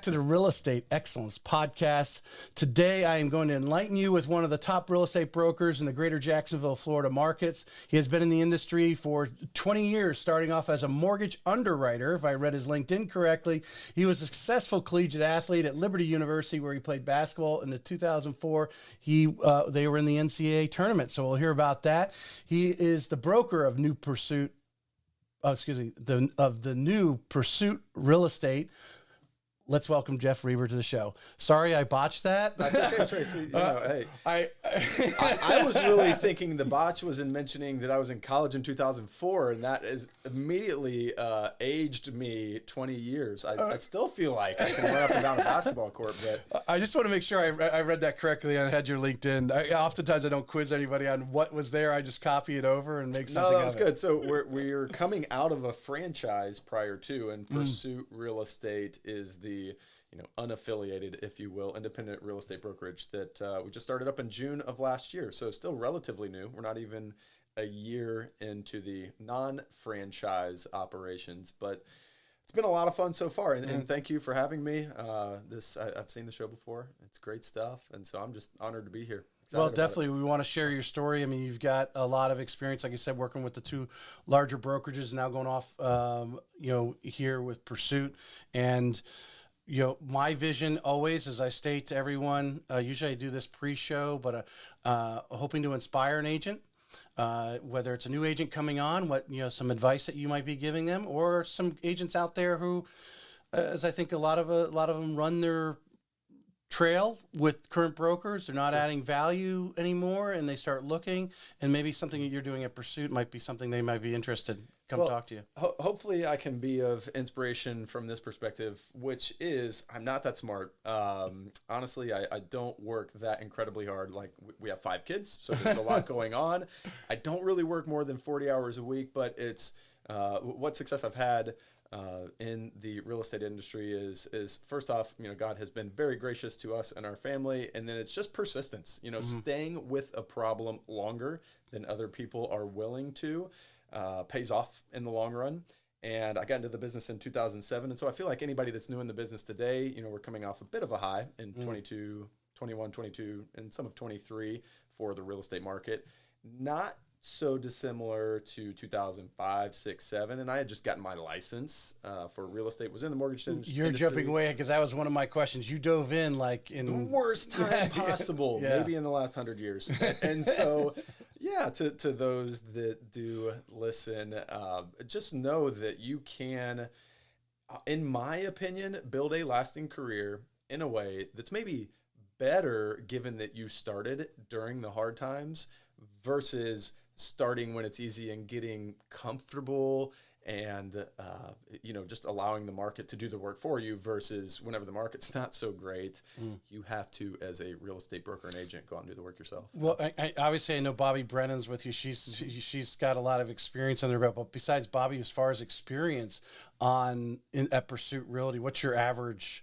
To the Real Estate Excellence Podcast. Today, I am going to enlighten you with one of the top real estate brokers in the greater Jacksonville, Florida markets. He has been in the industry for 20 years, starting off as a mortgage underwriter. If I read his LinkedIn correctly, he was a successful collegiate athlete at Liberty University, where he played basketball. In the 2004, they were in the NCAA tournament. So we'll hear about that. He is the broker of New Pursuit, the New Pursuit Real Estate. Let's welcome Jeff Reber to the show. Sorry, I botched that. That's okay, Tracy. Hey, I was really thinking the botch was in mentioning that I was in college in 2004, and that is immediately aged me 20 years. I still feel like I can run up and down a basketball court, but I just want to make sure I read that correctly and I had your LinkedIn. Oftentimes I don't quiz anybody on what was there. I just copy it over and make something. No, that was good. So we're coming out of a franchise prior to, and Pursuit Real Estate is the unaffiliated, if you will, independent real estate brokerage that we just started up in June of last year. So still relatively new. We're not even a year into the non-franchise operations, but it's been a lot of fun so far. And thank you for having me. I've seen the show before. It's great stuff. And so I'm just honored to be here. Well, definitely. We want to share your story. I mean, you've got a lot of experience, like I said, working with the two larger brokerages, now going off, here with Pursuit. And my vision always, as I state to everyone, usually I do this pre-show, but hoping to inspire an agent, whether it's a new agent coming on, some advice that you might be giving them, or some agents out there who, as I think a lot of them run their trail with current brokers. They're not adding value anymore, and they start looking, and maybe something that you're doing at Pursuit might be something they might be interested in. Talk to you. Hopefully I can be of inspiration from this perspective, which is I'm not that smart. Honestly, I don't work that incredibly hard. Like we have 5 kids, so there's a lot going on. I don't really work more than 40 hours a week, but it's what success I've had in the real estate industry is first off, God has been very gracious to us and our family. And then it's just persistence, staying with a problem longer than other people are willing to. Pays off in the long run. And I got into the business in 2007. And so I feel like anybody that's new in the business today, we're coming off a bit of a high in 22, 21, 22, and some of 23 for the real estate market. Not so dissimilar to 2005, 6, 7. And I had just gotten my license for real estate, was in the mortgage industry. You're jumping away because that was one of my questions. You dove in like in the worst time possible, maybe in the last 100 years. And so... Yeah, to those that do listen, just know that you can, in my opinion, build a lasting career in a way that's maybe better given that you started during the hard times versus starting when it's easy and getting comfortable and, just allowing the market to do the work for you versus whenever the market's not so great, you have to, as a real estate broker and agent, go out and do the work yourself. Well, I obviously I know Bobby Brennan's with you. She's got a lot of experience under her belt. But besides Bobby, as far as experience at Pursuit Realty, what's your average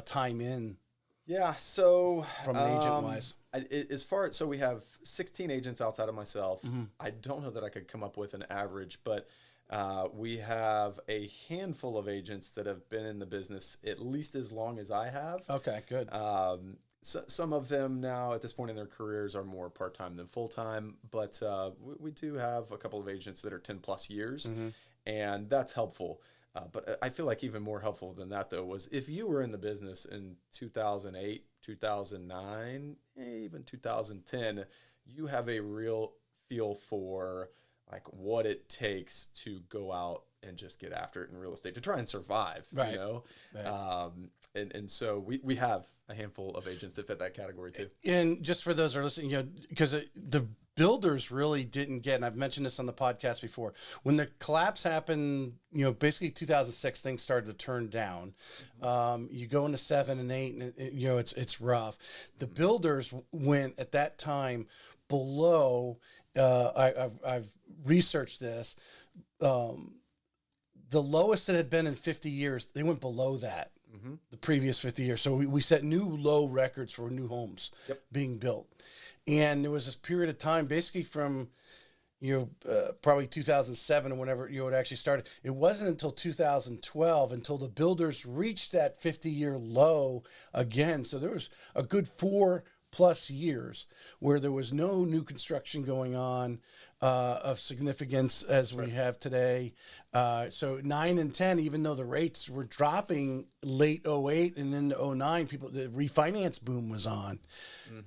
time in? Yeah, so from an agent wise. So we have 16 agents outside of myself. I don't know that I could come up with an average, but we have a handful of agents that have been in the business at least as long as I have. Okay, good. So some of them now at this point in their careers are more part-time than full-time, but we do have a couple of agents that are 10 plus years, and that's helpful. But I feel like even more helpful than that, though, was if you were in the business in 2008, 2009, even 2010, you have a real feel for like what it takes to go out and just get after it in real estate to try and survive, right. Right. And so we have a handful of agents that fit that category too. And just for those who are listening, because the builders really didn't get, and I've mentioned this on the podcast before, when the collapse happened, basically 2006, things started to turn down. You go into 7 and 8 and it's rough. The builders went at that time below, I've researched this, the lowest it had been in 50 years, they went below that, the previous 50 years. So we set new low records for new homes being built. And there was this period of time, basically from, probably 2007 or whenever it actually started. It wasn't until 2012 until the builders reached that 50-year low again. So there was a good 4+ years where there was no new construction going on of significance as we have today. So 9 and 10, even though the rates were dropping late 08 and into 09, the refinance boom was on.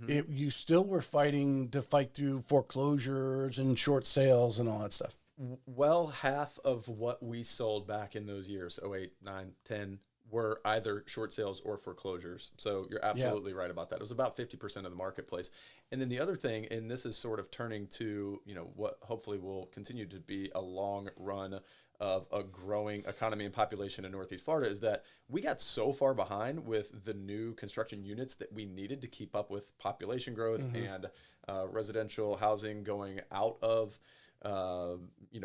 You still were fighting to fight through foreclosures and short sales and all that stuff. Well, half of what we sold back in those years, 08, 9, 10, were either short sales or foreclosures. So you're absolutely right about that. It was about 50% of the marketplace. And then the other thing, and this is sort of turning to, what hopefully will continue to be a long run of a growing economy and population in Northeast Florida, is that we got so far behind with the new construction units that we needed to keep up with population growth and residential housing going out of,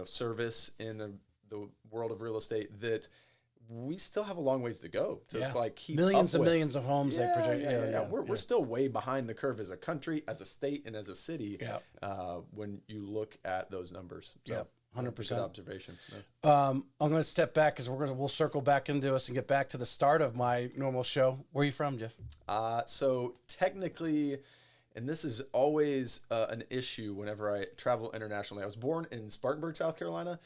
service in the world of real estate, that we still have a long ways to go to keep millions up and with. millions of homes they project. We're still way behind the curve as a country, as a state, and as a city. When you look at those numbers. So 100%. Good observation. I'm going to step back because we'll circle back into us and get back to the start of my normal show. Where are you from, Jeff? So technically, and this is always an issue whenever I travel internationally. I was born in Spartanburg, South Carolina.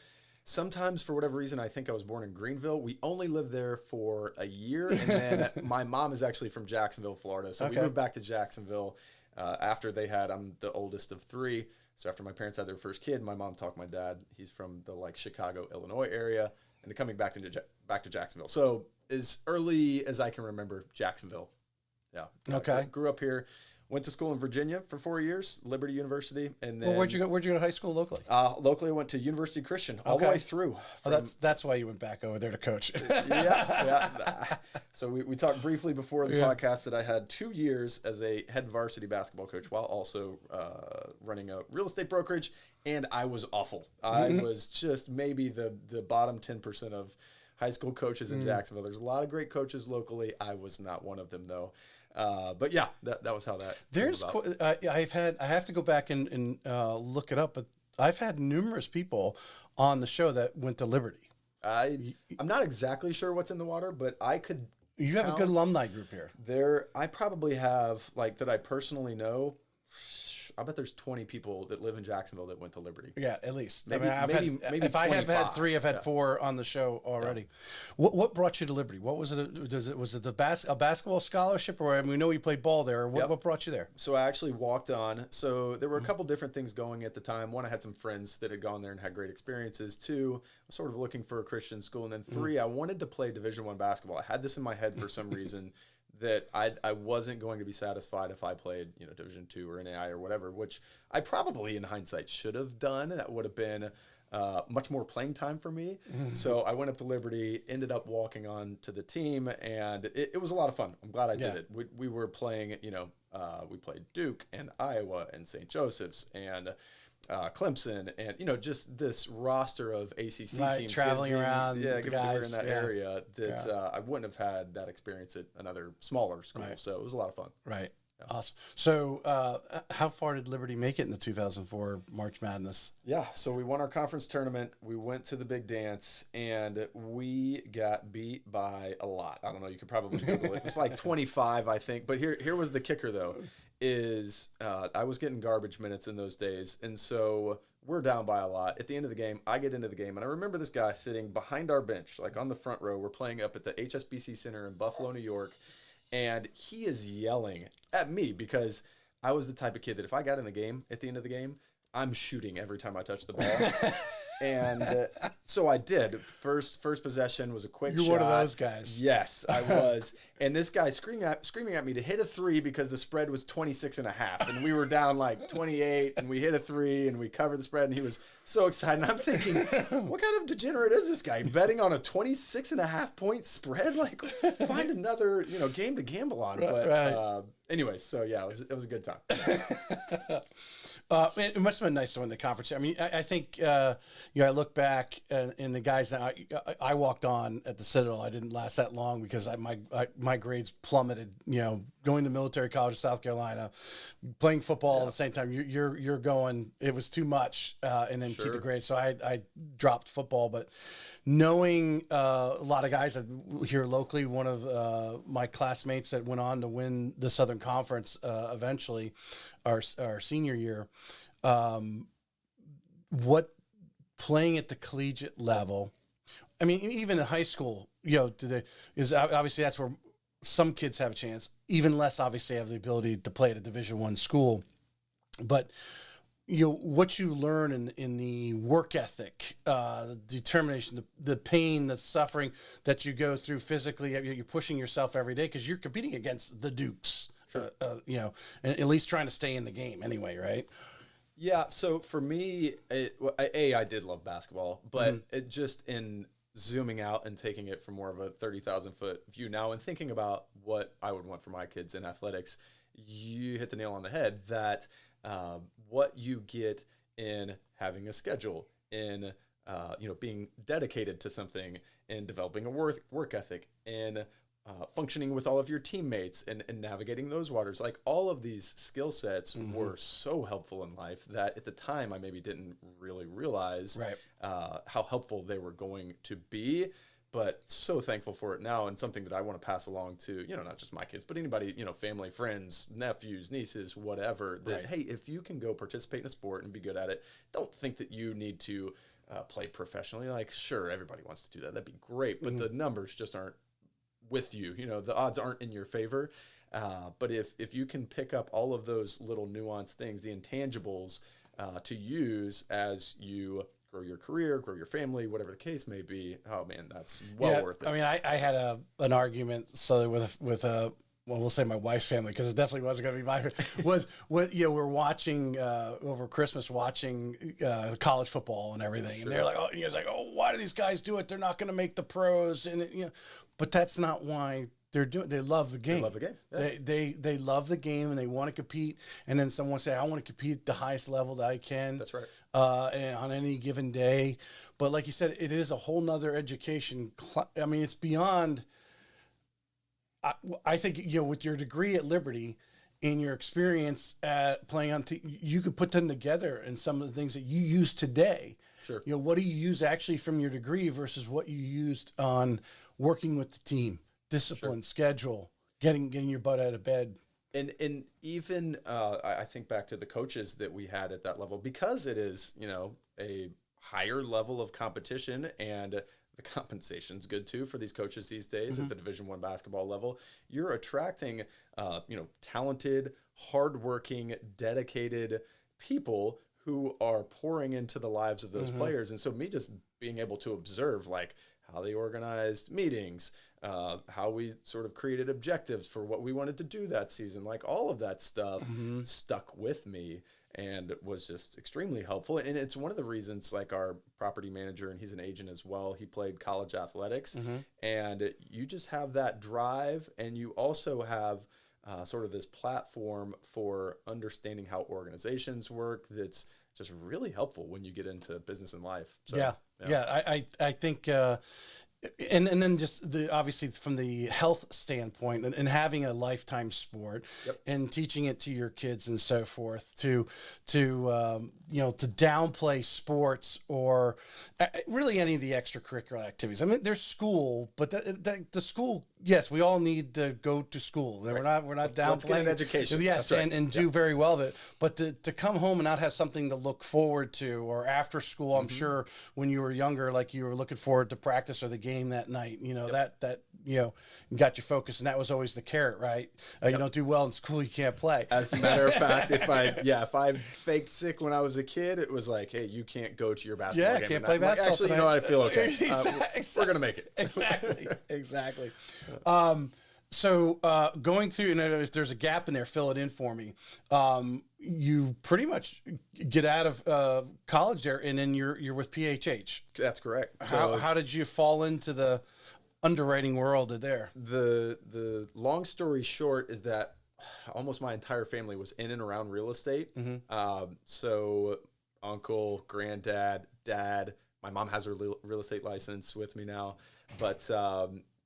Sometimes, for whatever reason, I think I was born in Greenville. We only lived there for a year, and then my mom is actually from Jacksonville, Florida. So we moved back to Jacksonville after I'm the oldest of 3. So after my parents had their first kid, my mom talked my dad. He's from the Chicago, Illinois area, and coming back to Jacksonville. So as early as I can remember, Jacksonville. Yeah. Okay. Grew up here. Went to school in Virginia for 4 years, Liberty University, and then where'd you go to high school locally? Locally, I went to University Christian all the way through. That's why you went back over there to coach. yeah. So we talked briefly before the podcast that I had 2 years as a head varsity basketball coach while also running a real estate brokerage, and I was awful. I was just maybe the bottom 10% of high school coaches in Jacksonville. There's a lot of great coaches locally. I was not one of them, though. But yeah, that was how that. I have to go back and look it up, but I've had numerous people on the show that went to Liberty. I'm not exactly sure what's in the water, but I could. You have a good alumni group here. I probably have that I personally know. I bet there's 20 people that live in Jacksonville that went to Liberty. Yeah, at least. Maybe if I have had 3, I've had 4 on the show already. Yeah. What brought you to Liberty? What was it? Was it a basketball scholarship, or we know you played ball there? What brought you there? So I actually walked on. So there were a couple different things going at the time. 1, I had some friends that had gone there and had great experiences. 2, I was sort of looking for a Christian school, and then 3, I wanted to play Division I basketball. I had this in my head for some reason. That I wasn't going to be satisfied if I played, Division II or NAI or whatever, which I probably in hindsight should have done. That would have been much more playing time for me. So I went up to Liberty, ended up walking on to the team, and it was a lot of fun. I'm glad I did it. We were playing, we played Duke and Iowa and St. Joseph's and Clemson, and just this roster of ACC teams traveling around. Yeah, guys in that area that I wouldn't have had that experience at another smaller school. So it was a lot of fun. Right. Yeah. Awesome. So how far did Liberty make it in the 2004 March Madness? Yeah. So we won our conference tournament. We went to the big dance, and we got beat by a lot. I don't know. You could probably Google it. It was 25, I think. But here was the kicker, though. Is I was getting garbage minutes in those days, and so we're down by a lot. At the end of the game, I get into the game, and I remember this guy sitting behind our bench, on the front row. We're playing up at the HSBC Center in Buffalo, New York, and he is yelling at me because I was the type of kid that if I got in the game at the end of the game, I'm shooting every time I touch the ball. And so I did. First possession was a quick shot. You're one of those guys. Yes, I was. And this guy screaming at me to hit a 3 because the spread was 26.5. And we were down 28, and we hit a 3, and we covered the spread, and he was so excited. And I'm thinking, what kind of degenerate is this guy betting on a 26.5 point spread? Find another game to gamble on. But anyway, so yeah, it was a good time. It must have been nice to win the conference. I mean, I think, I look back and the guys that I walked on at the Citadel, I didn't last that long because my grades plummeted, going to military college in South Carolina, playing football at the same time. You're going. It was too much, and then keep the grades. So I dropped football, but knowing a lot of guys here locally, one of my classmates that went on to win the Southern Conference eventually, our senior year, what playing at the collegiate level. I mean, even in high school, is obviously that's where some kids have a chance. Even less, obviously, have the ability to play at a Division I school. But what you learn in the work ethic, the determination, the pain, the suffering that you go through physically. You're pushing yourself every day because you're competing against the Dukes. Sure. And at least trying to stay in the game anyway, right? Yeah. So for me, I did love basketball, but it just in zooming out and taking it from more of a 30,000 foot view now and thinking about what I would want for my kids in athletics, you hit the nail on the head that what you get in having a schedule, in being dedicated to something, in developing a work ethic, in functioning with all of your teammates and navigating those waters. Like all of these skill sets were so helpful in life that at the time I maybe didn't really realize how helpful they were going to be, but so thankful for it now, and something that I want to pass along to, not just my kids, but anybody, family, friends, nephews, nieces, whatever, that, hey, if you can go participate in a sport and be good at it, don't think that you need to play professionally. Like, sure, everybody wants to do that. That'd be great, but the numbers just aren't with you. The odds aren't in your favor. But if you can pick up all of those little nuanced things, the intangibles to use as you grow your career, grow your family, whatever the case may be, oh man, that's worth it. I mean, I had an argument with we'll say my wife's family, because it definitely wasn't going to be my family, we're watching over Christmas, watching college football and everything. And they're like, why do these guys do it? They're not going to make the pros. And, but that's not why they're doing. They love the game. They love the game. Yeah. They love the game, and they want to compete. And then someone say, I want to compete at the highest level that I can. That's right. And on any given day. But like you said, it is a whole nother education. I mean, it's beyond. I think, with your degree at Liberty and your experience at playing on you could put them together in some of the things that you use today. Sure. What do you use actually from your degree versus what you used on working with the team, discipline, schedule, getting your butt out of bed. And even I think back to the coaches that we had at that level, because it is, a higher level of competition, and the compensation's good too for these coaches these days at the Division I basketball level. You're attracting, talented, hardworking, dedicated people who are pouring into the lives of those players. And so me just being able to observe like how they organized meetings, how we sort of created objectives for what we wanted to do that season, like all of that stuff stuck with me and was just extremely helpful. And it's one of the reasons, like our property manager, and he's an agent as well, he played college athletics, and you just have that drive, and you also have sort of this platform for understanding how organizations work that's just really helpful when you get into business and life. So, I think and then just obviously from the health standpoint and having a lifetime sport and teaching it to your kids and so forth to downplay sports or really any of the extracurricular activities. I mean, there's school, but the school, yes, we all need to go to school. We're not downplaying education. Yes, right. and do very well with it. But to come home and not have something to look forward to, or after school, I'm sure when you were younger, like you were looking forward to practice or the game that night, that got you focused, and that was always the carrot, right? You don't do well in school, you can't play. As a matter of fact, if I faked sick when I was a kid, it was like, hey, you can't go to your basketball game. Can't play basketball. Actually, tonight. I feel okay. Exactly. We're gonna make it. Exactly. So going through, and if there's a gap in there, fill it in for me. You pretty much get out of college there, and then you're with PHH. That's correct. How did you fall into the underwriting world there? The long story short is that almost my entire family was in and around real estate. So uncle, granddad, dad, my mom has her real estate license with me now, but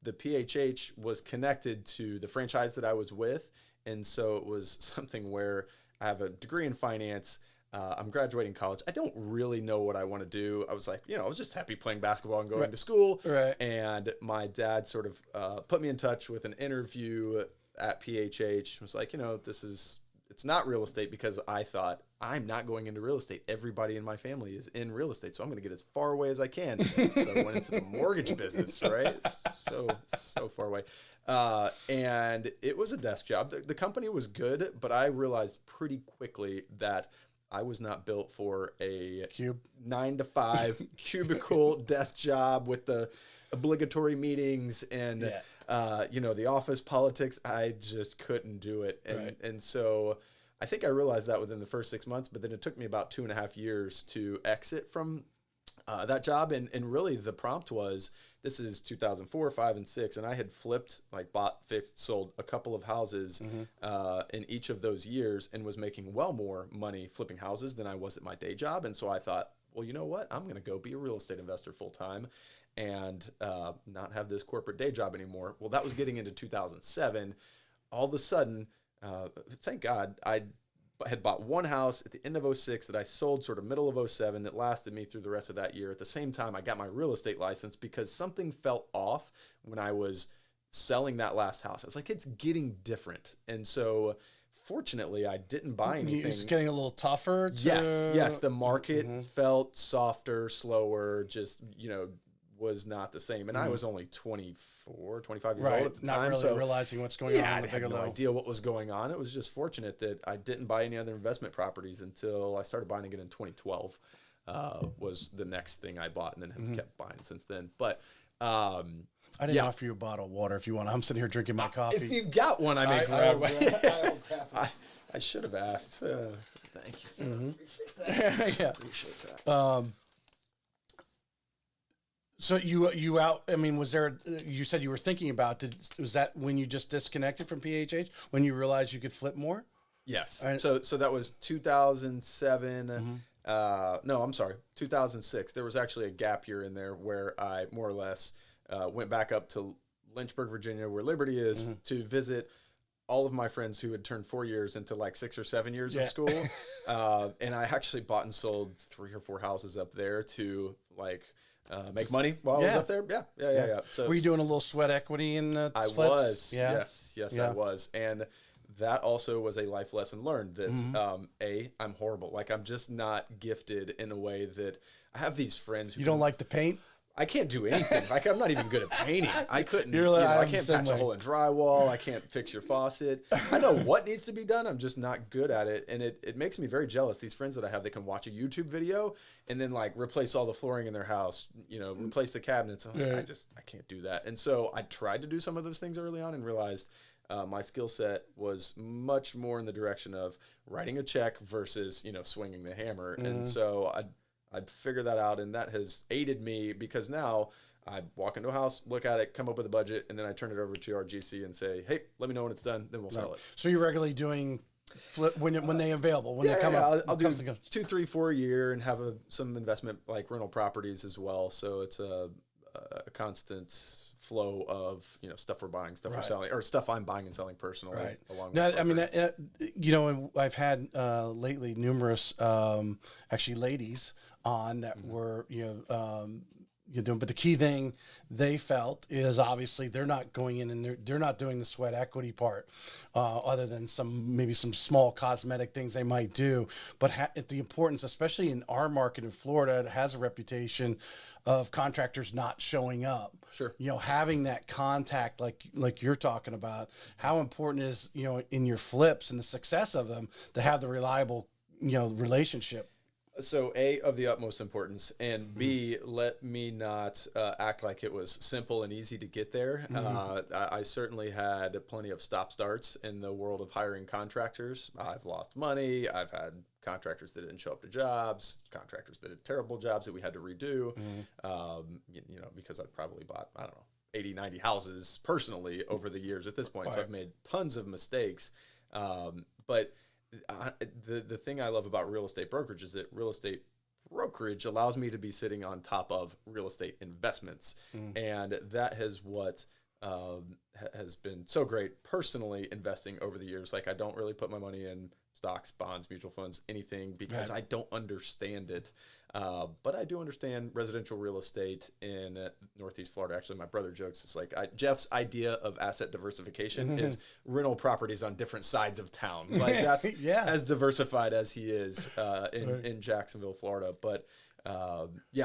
the PHH was connected to the franchise that I was with. And so it was something where I have a degree in finance. I'm graduating college. I don't really know what I want to do. I was like, I was just happy playing basketball and going to school. Right. And my dad sort of put me in touch with an interview at PHH. Was like, it's not real estate, because I thought, I'm not going into real estate. Everybody in my family is in real estate, so I'm going to get as far away as I can. So I went into the mortgage business, right? It's so far away. And it was a desk job. The company was good, but I realized pretty quickly that I was not built for a 9-to-5 cubicle desk job with the obligatory meetings and the office politics. I just couldn't do it. And so I think I realized that within the first 6 months, but then it took me about 2.5 years to exit from that job. And really the prompt was, this is 2004, 5, and 6. And I had flipped, like bought, fixed, sold a couple of houses in each of those years, and was making well more money flipping houses than I was at my day job. And so I thought, well, you know what? I'm going to go be a real estate investor full time and not have this corporate day job anymore. Well, that was getting into 2007. All of a sudden, thank God, I had bought one house at the end of 06 that I sold sort of middle of 07 that lasted me through the rest of that year. At the same time, I got my real estate license, because something felt off when I was selling that last house. I was like, it's getting different. And so fortunately, I didn't buy anything. It's getting a little tougher. Yes. The market felt softer, slower, just, was not the same. And I was only 24, 25 years old at the time. Not really realizing what's going on. I had no idea what was going on. It was just fortunate that I didn't buy any other investment properties until I started buying again in 2012, was the next thing I bought, and then have kept buying since then. But I didn't offer you a bottle of water if you want. I'm sitting here drinking my coffee. If you've got one, I may grab one. I should have asked. Thank you, sir. Appreciate that. So you out, I mean, was there, you said you were thinking about, was that when you just disconnected from PHH, when you realized you could flip more? Yes. Right. So that was 2007. No, I'm sorry, 2006. There was actually a gap year in there where I more or less went back up to Lynchburg, Virginia, where Liberty is, to visit all of my friends who had turned 4 years into like 6 or 7 years of school. And I actually bought and sold 3 or 4 houses up there to make money while I was up there. Yeah. So were you doing a little sweat equity in the flips? Was. Yeah. Yes, I was. And that also was a life lesson learned that, I'm horrible. Like, I'm just not gifted in a way that I have these friends who don't like to paint. I can't do anything. Like, I'm not even good at painting. I couldn't, I can't patch a hole in drywall. I can't fix your faucet. I know what needs to be done. I'm just not good at it. And it makes me very jealous. These friends that I have, they can watch a YouTube video and then replace all the flooring in their house, replace the cabinets. I can't do that. And so I tried to do some of those things early on and realized my skill set was much more in the direction of writing a check versus, swinging the hammer. And so I'd figure that out, and that has aided me, because now I walk into a house, look at it, come up with a budget, and then I turn it over to our GC and say, hey, let me know when it's done, then we'll sell it. So you're regularly doing flip when they available, when they come up? I'll do 2, 3, 4 a year and have some investment rental properties as well. So it's a constant flow of stuff we're buying, stuff we're selling, or stuff I'm buying and selling personally. Right. Along now, with I mean, and I've had lately numerous actually ladies on that were doing, but the key thing they felt is obviously they're not going in and they're not doing the sweat equity part, other than maybe some small cosmetic things they might do. But the importance, especially in our market in Florida, it has a reputation of contractors not showing up. Sure. Having that contact like you're talking about, how important it is, in your flips and the success of them, to have the reliable, relationship. So A, of the utmost importance, and B, let me not act like it was simple and easy to get there. I certainly had plenty of stop-starts in the world of hiring contractors. I've lost money. I've had contractors that didn't show up to jobs, contractors that did terrible jobs that we had to redo, because I've probably bought, 80, 90 houses personally over the years at this point. So I've made tons of mistakes. But the thing I love about real estate brokerage is that real estate brokerage allows me to be sitting on top of real estate investments. And that has what has been so great personally investing over the years. Like I don't really put my money in stocks, bonds, mutual funds, anything because I don't understand it. But I do understand residential real estate in Northeast Florida. Actually, my brother jokes, it's like Jeff's idea of asset diversification is rental properties on different sides of town. Like that's as diversified as he is in Jacksonville, Florida. But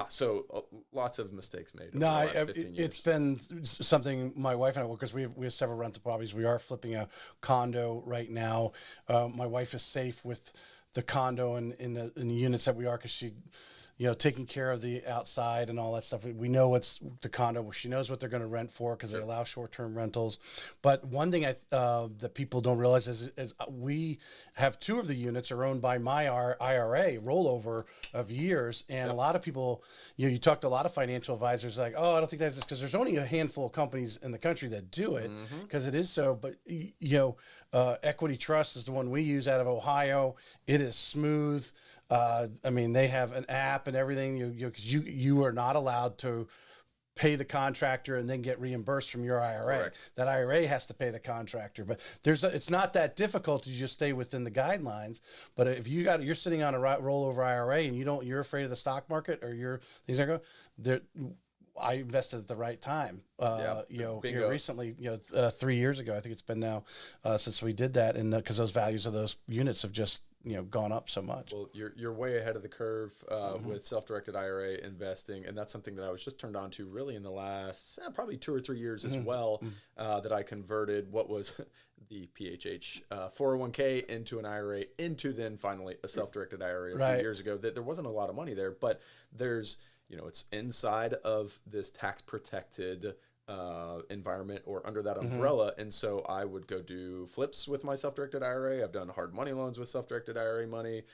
so lots of mistakes made. No, it's been something my wife and I, because we have several rental properties. We are flipping a condo right now. My wife is safe with the condo and in the units that we are, because she, taking care of the outside and all that stuff. We know what's the condo. She knows what they're going to rent for, because they allow short-term rentals. But one thing that people don't realize is we have 2 of the units are owned by my IRA rollover of years. And a lot of people, you talk to a lot of financial advisors like, oh, I don't think that's because there's only a handful of companies in the country that do it, because it is so. But, Equity Trust is the one we use out of Ohio. It is smooth. They have an app and everything. You are not allowed to pay the contractor and then get reimbursed from your IRA. Correct. That IRA has to pay the contractor. But it's not that difficult to just stay within the guidelines. But if you're sitting on a rollover IRA and you're afraid of the stock market or things like that, I invested at the right time. Here recently, 3 years ago, I think it's been now since we did that, and because those values of those units have just gone up so much. Well, you're way ahead of the curve with self-directed IRA investing, and that's something that I was just turned on to really in the last probably 2 or 3 years as well. That I converted what was the PHH 401k into an IRA, into then finally a self-directed IRA a few years ago. That there wasn't a lot of money there, but there's it's inside of this tax protected environment or under that umbrella. And so I would go do flips with my self-directed IRA. I've done hard money loans with self-directed IRA money.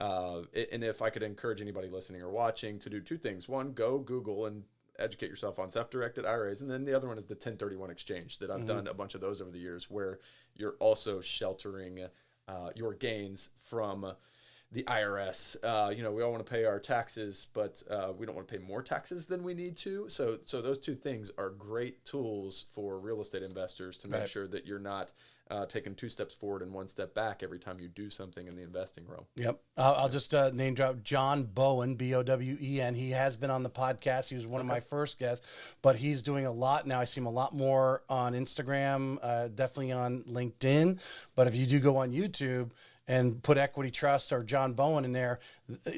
And if I could encourage anybody listening or watching to do 2 things: one, go Google and educate yourself on self-directed IRAs. And then the other one is the 1031 exchange that I've done a bunch of those over the years, where you're also sheltering your gains from the IRS. We all want to pay our taxes, but we don't want to pay more taxes than we need to. So those 2 things are great tools for real estate investors to make sure that you're not taking 2 steps forward and 1 step back every time you do something in the investing realm. Yep. I'll just name drop John Bowen, Bowen. He has been on the podcast. He was one of my first guests, but he's doing a lot now. I see him a lot more on Instagram, definitely on LinkedIn. But if you do go on YouTube and put Equity Trust or John Bowen in there,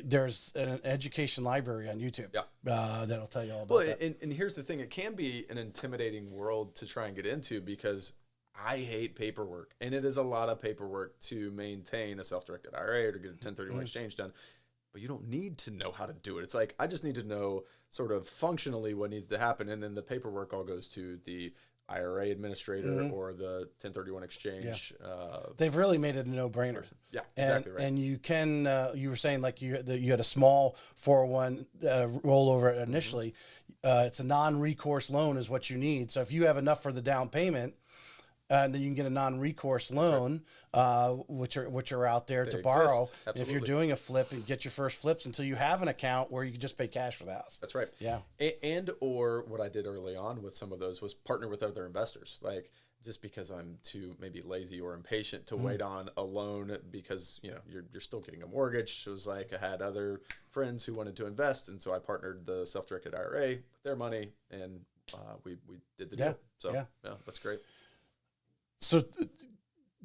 there's an education library on YouTube that'll tell you all about that. And here's the thing. It can be an intimidating world to try and get into, because I hate paperwork, and it is a lot of paperwork to maintain a self-directed IRA or to get a 1031 exchange done. But you don't need to know how to do it. It's like, I just need to know sort of functionally what needs to happen, and then the paperwork all goes to the IRA administrator or the 1031 exchange. They've really made it a no-brainer. Yeah, exactly right. And you can, you were saying like you had a small 401 rollover initially. It's a non-recourse loan is what you need. So if you have enough for the down payment, and then you can get a non-recourse loan, which are out there to borrow. If you're doing a flip, and get your first flips until you have an account where you can just pay cash for the house. That's right. Yeah. And or what I did early on with some of those was partner with other investors. Like, just because I'm too maybe lazy or impatient to wait on a loan, because you're still getting a mortgage. So it was like I had other friends who wanted to invest, and so I partnered the self-directed IRA with their money, and we did the deal. So yeah, that's great. So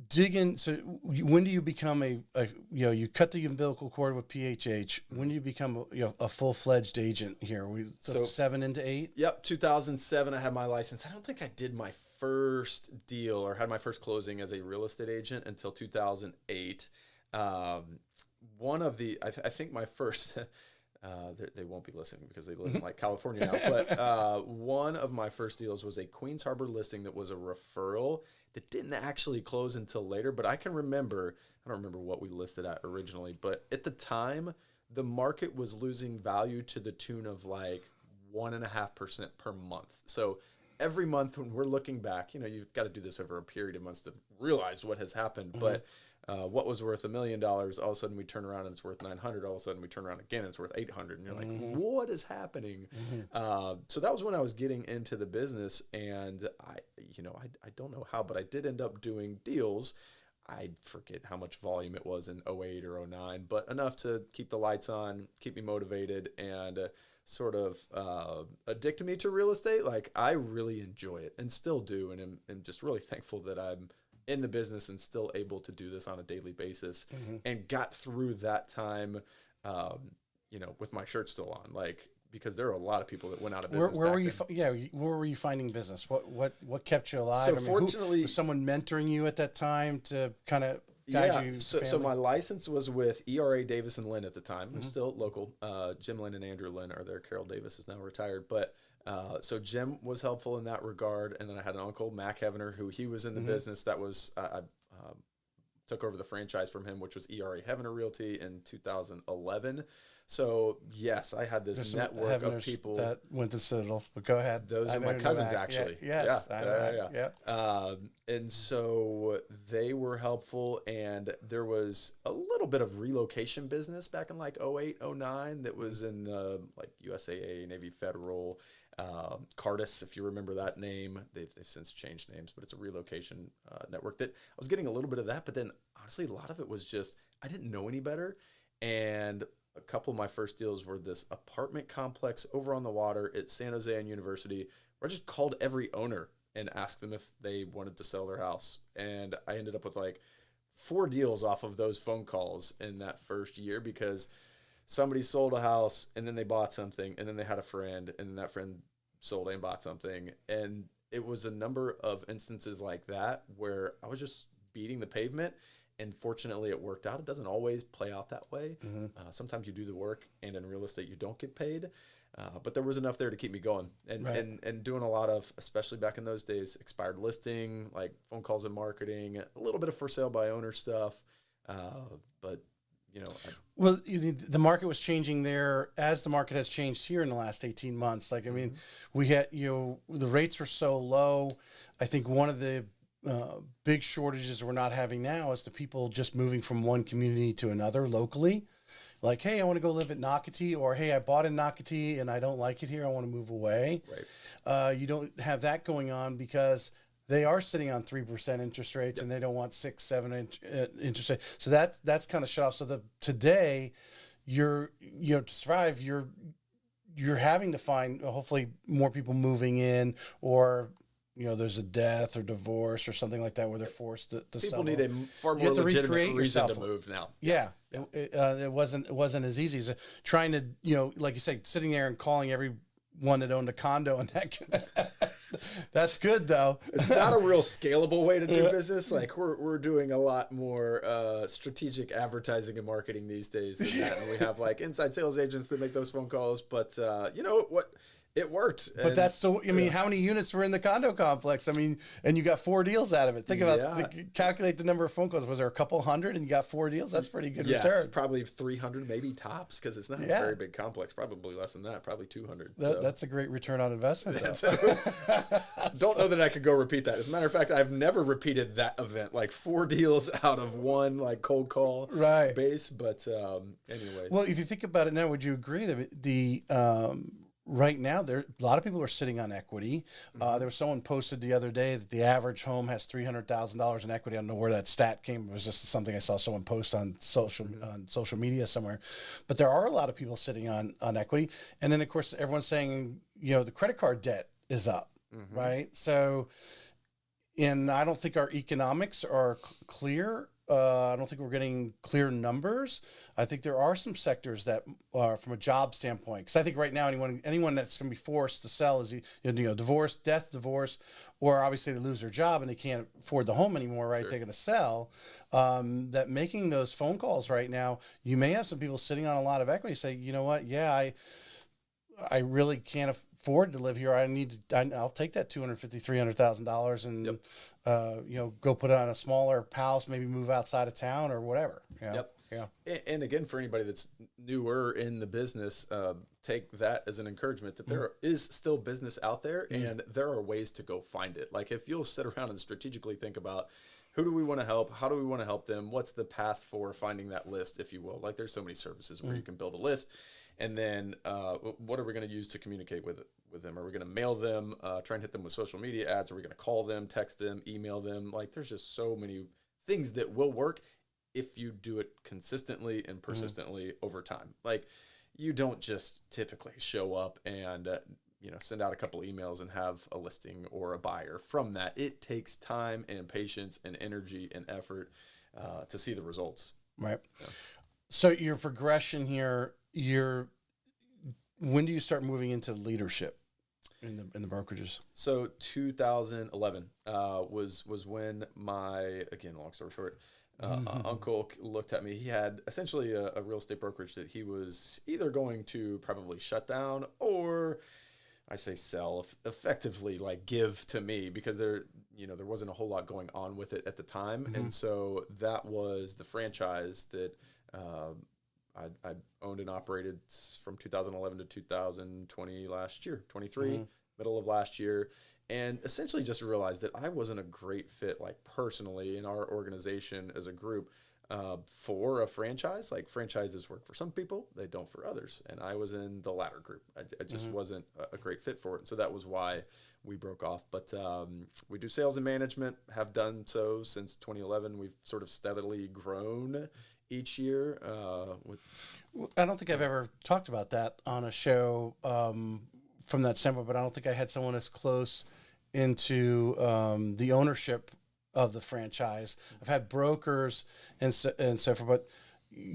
dig in. So when do you become you cut the umbilical cord with PHH? When do you become a full-fledged agent here? So 7 into 8? Yep. 2007, I had my license. I don't think I did my first deal or had my first closing as a real estate agent until 2008. I think my first, they won't be listening because they live in like California now, but one of my first deals was a Queens Harbor listing that was a referral that didn't actually close until later. But I don't remember what we listed at originally, but at the time the market was losing value to the tune of like 1.5% per month. So every month when we're looking back, you've got to do this over a period of months to realize what has happened. But what was worth $1 million, all of a sudden we turn around and it's worth 900. All of a sudden we turn around again and it's worth 800. And you're like, what is happening? So that was when I was getting into the business, and I don't know how, but I did end up doing deals. I forget how much volume it was in 08 or 09, but enough to keep the lights on, keep me motivated, and sort of addicted me to real estate. Like, I really enjoy it and still do, and am just really thankful that I'm in the business and still able to do this on a daily basis, and got through that time, with my shirt still on, like, because there are a lot of people that went out of business. Where were you? Where were you finding business? What kept you alive? So fortunately, was someone mentoring you at that time to kind of guide you? So my license was with ERA Davis and Lynn at the time. They're still local. Jim Lynn and Andrew Lynn are there. Carol Davis is now retired, but so Jim was helpful in that regard. And then I had an uncle, Mac Heavener, who he was in the business. That was I took over the franchise from him, which was ERA Heavener Realty in 2011. So yes, I had this network of people that went to Citadel. But go ahead; those are my cousins, actually. Yeah, yes, yeah. And so they were helpful, and there was a little bit of relocation business back in like 08, 09 that was in like USAA, Navy Federal, Cardis, if you remember that name. They've since changed names, but it's a relocation network that I was getting a little bit of that. But then honestly, a lot of it was just I didn't know any better, and a couple of my first deals were this apartment complex over on the water at San Jose and University, where I just called every owner and asked them if they wanted to sell their house. And I ended up with like 4 deals off of those phone calls in that first year, because somebody sold a house and then they bought something, and then they had a friend, and then that friend sold and bought something. And it was a number of instances like that where I was just beating the pavement. And fortunately, it worked out. It doesn't always play out that way. Sometimes you do the work, and in real estate, you don't get paid. But there was enough there to keep me going, and doing a lot of, especially back in those days, expired listing, like phone calls and marketing, a little bit of for sale by owner stuff. But well, the market was changing there as the market has changed here in the last 18 months. Like, I mean, we had, the rates were so low. I think one of the big shortages we're not having now is the people just moving from one community to another locally. Like, hey, I want to go live at Nocatee, or hey, I bought in Nocatee and I don't like it here, I want to move away. Right. You don't have that going on because they are sitting on 3% interest rates, and they don't want 6-7 interest rates. So that's kind of shut off. So today, to survive, you're having to find hopefully more people moving in, or there's a death or divorce or something like that where they're forced to sell. People need a far more legitimate reason to move now. Yeah. It wasn't as easy as trying to, like you say, sitting there and calling everyone that owned a condo, and that's good though. It's not a real scalable way to do business. Like we're doing a lot more strategic advertising and marketing these days than that. And we have like inside sales agents that make those phone calls, but you know what? It worked. But that's still, how many units were in the condo complex? I mean, and you got 4 deals out of it. Think about, calculate the number of phone calls. Was there a couple hundred and you got 4 deals? That's pretty good return. Probably 300, maybe tops, because it's not a very big complex. Probably less than that, probably 200. That's a great return on investment, Don't know that I could go repeat that. As a matter of fact, I've never repeated that event, like 4 deals out of one, like cold call base. But anyways. Well, if you think about it now, would you agree that the right now, a lot of people are sitting on equity. There was someone posted the other day that the average home has $300,000 in equity. I don't know where that stat came. It was just something I saw someone post on social media somewhere. But there are a lot of people sitting on equity. And then, of course, everyone's saying, the credit card debt is up, right? So, and I don't think our economics are clear. I don't think we're getting clear numbers. I think there are some sectors that are from a job standpoint, because I think right now anyone that's going to be forced to sell is divorce, or obviously they lose their job and they can't afford the home anymore, right? Sure. They're going to sell. That making those phone calls right now, you may have some people sitting on a lot of equity say, you know what? Yeah, I really can't afford to live here. I'll take that $250,000, $300,000 and go put it on a smaller house, maybe move outside of town or whatever. Yeah. And again, for anybody that's newer in the business, take that as an encouragement that there is still business out there, and there are ways to go find it. Like if you'll sit around and strategically think about, Who do we want to help? How do we want to help them? What's the path for finding that list, if you will? Like there's so many services where you can build a list, and then what are we going to use to communicate with them? Are we going to mail them, try and hit them with social media ads? Are we going to call them, text them, email them? Like there's just so many things that will work if you do it consistently and persistently over time. Like you don't just typically show up and send out a couple emails and have a listing or a buyer from that. It takes time and patience and energy and effort to see the results. Right. Yeah. So your progression here, when do you start moving into leadership in the brokerages? So 2011 was when again, long story short, uncle looked at me. He had essentially a real estate brokerage that he was either going to probably shut down or, I say sell, effectively like give to me, because there wasn't a whole lot going on with it at the time. And so that was the franchise that I owned and operated from 2011 to 2020 last year, 23, middle of last year. And essentially just realized that I wasn't a great fit, like personally in our organization as a group, for a franchise. Like franchises work for some people, they don't for others. And I was in the latter group. I just wasn't a great fit for it. And so that was why we broke off. But we do sales and management, have done so since 2011. We've sort of steadily grown each year. I don't think I've ever talked about that on a show from that standpoint, but I don't think I had someone as close into the ownership of the franchise. I've had brokers and so forth, but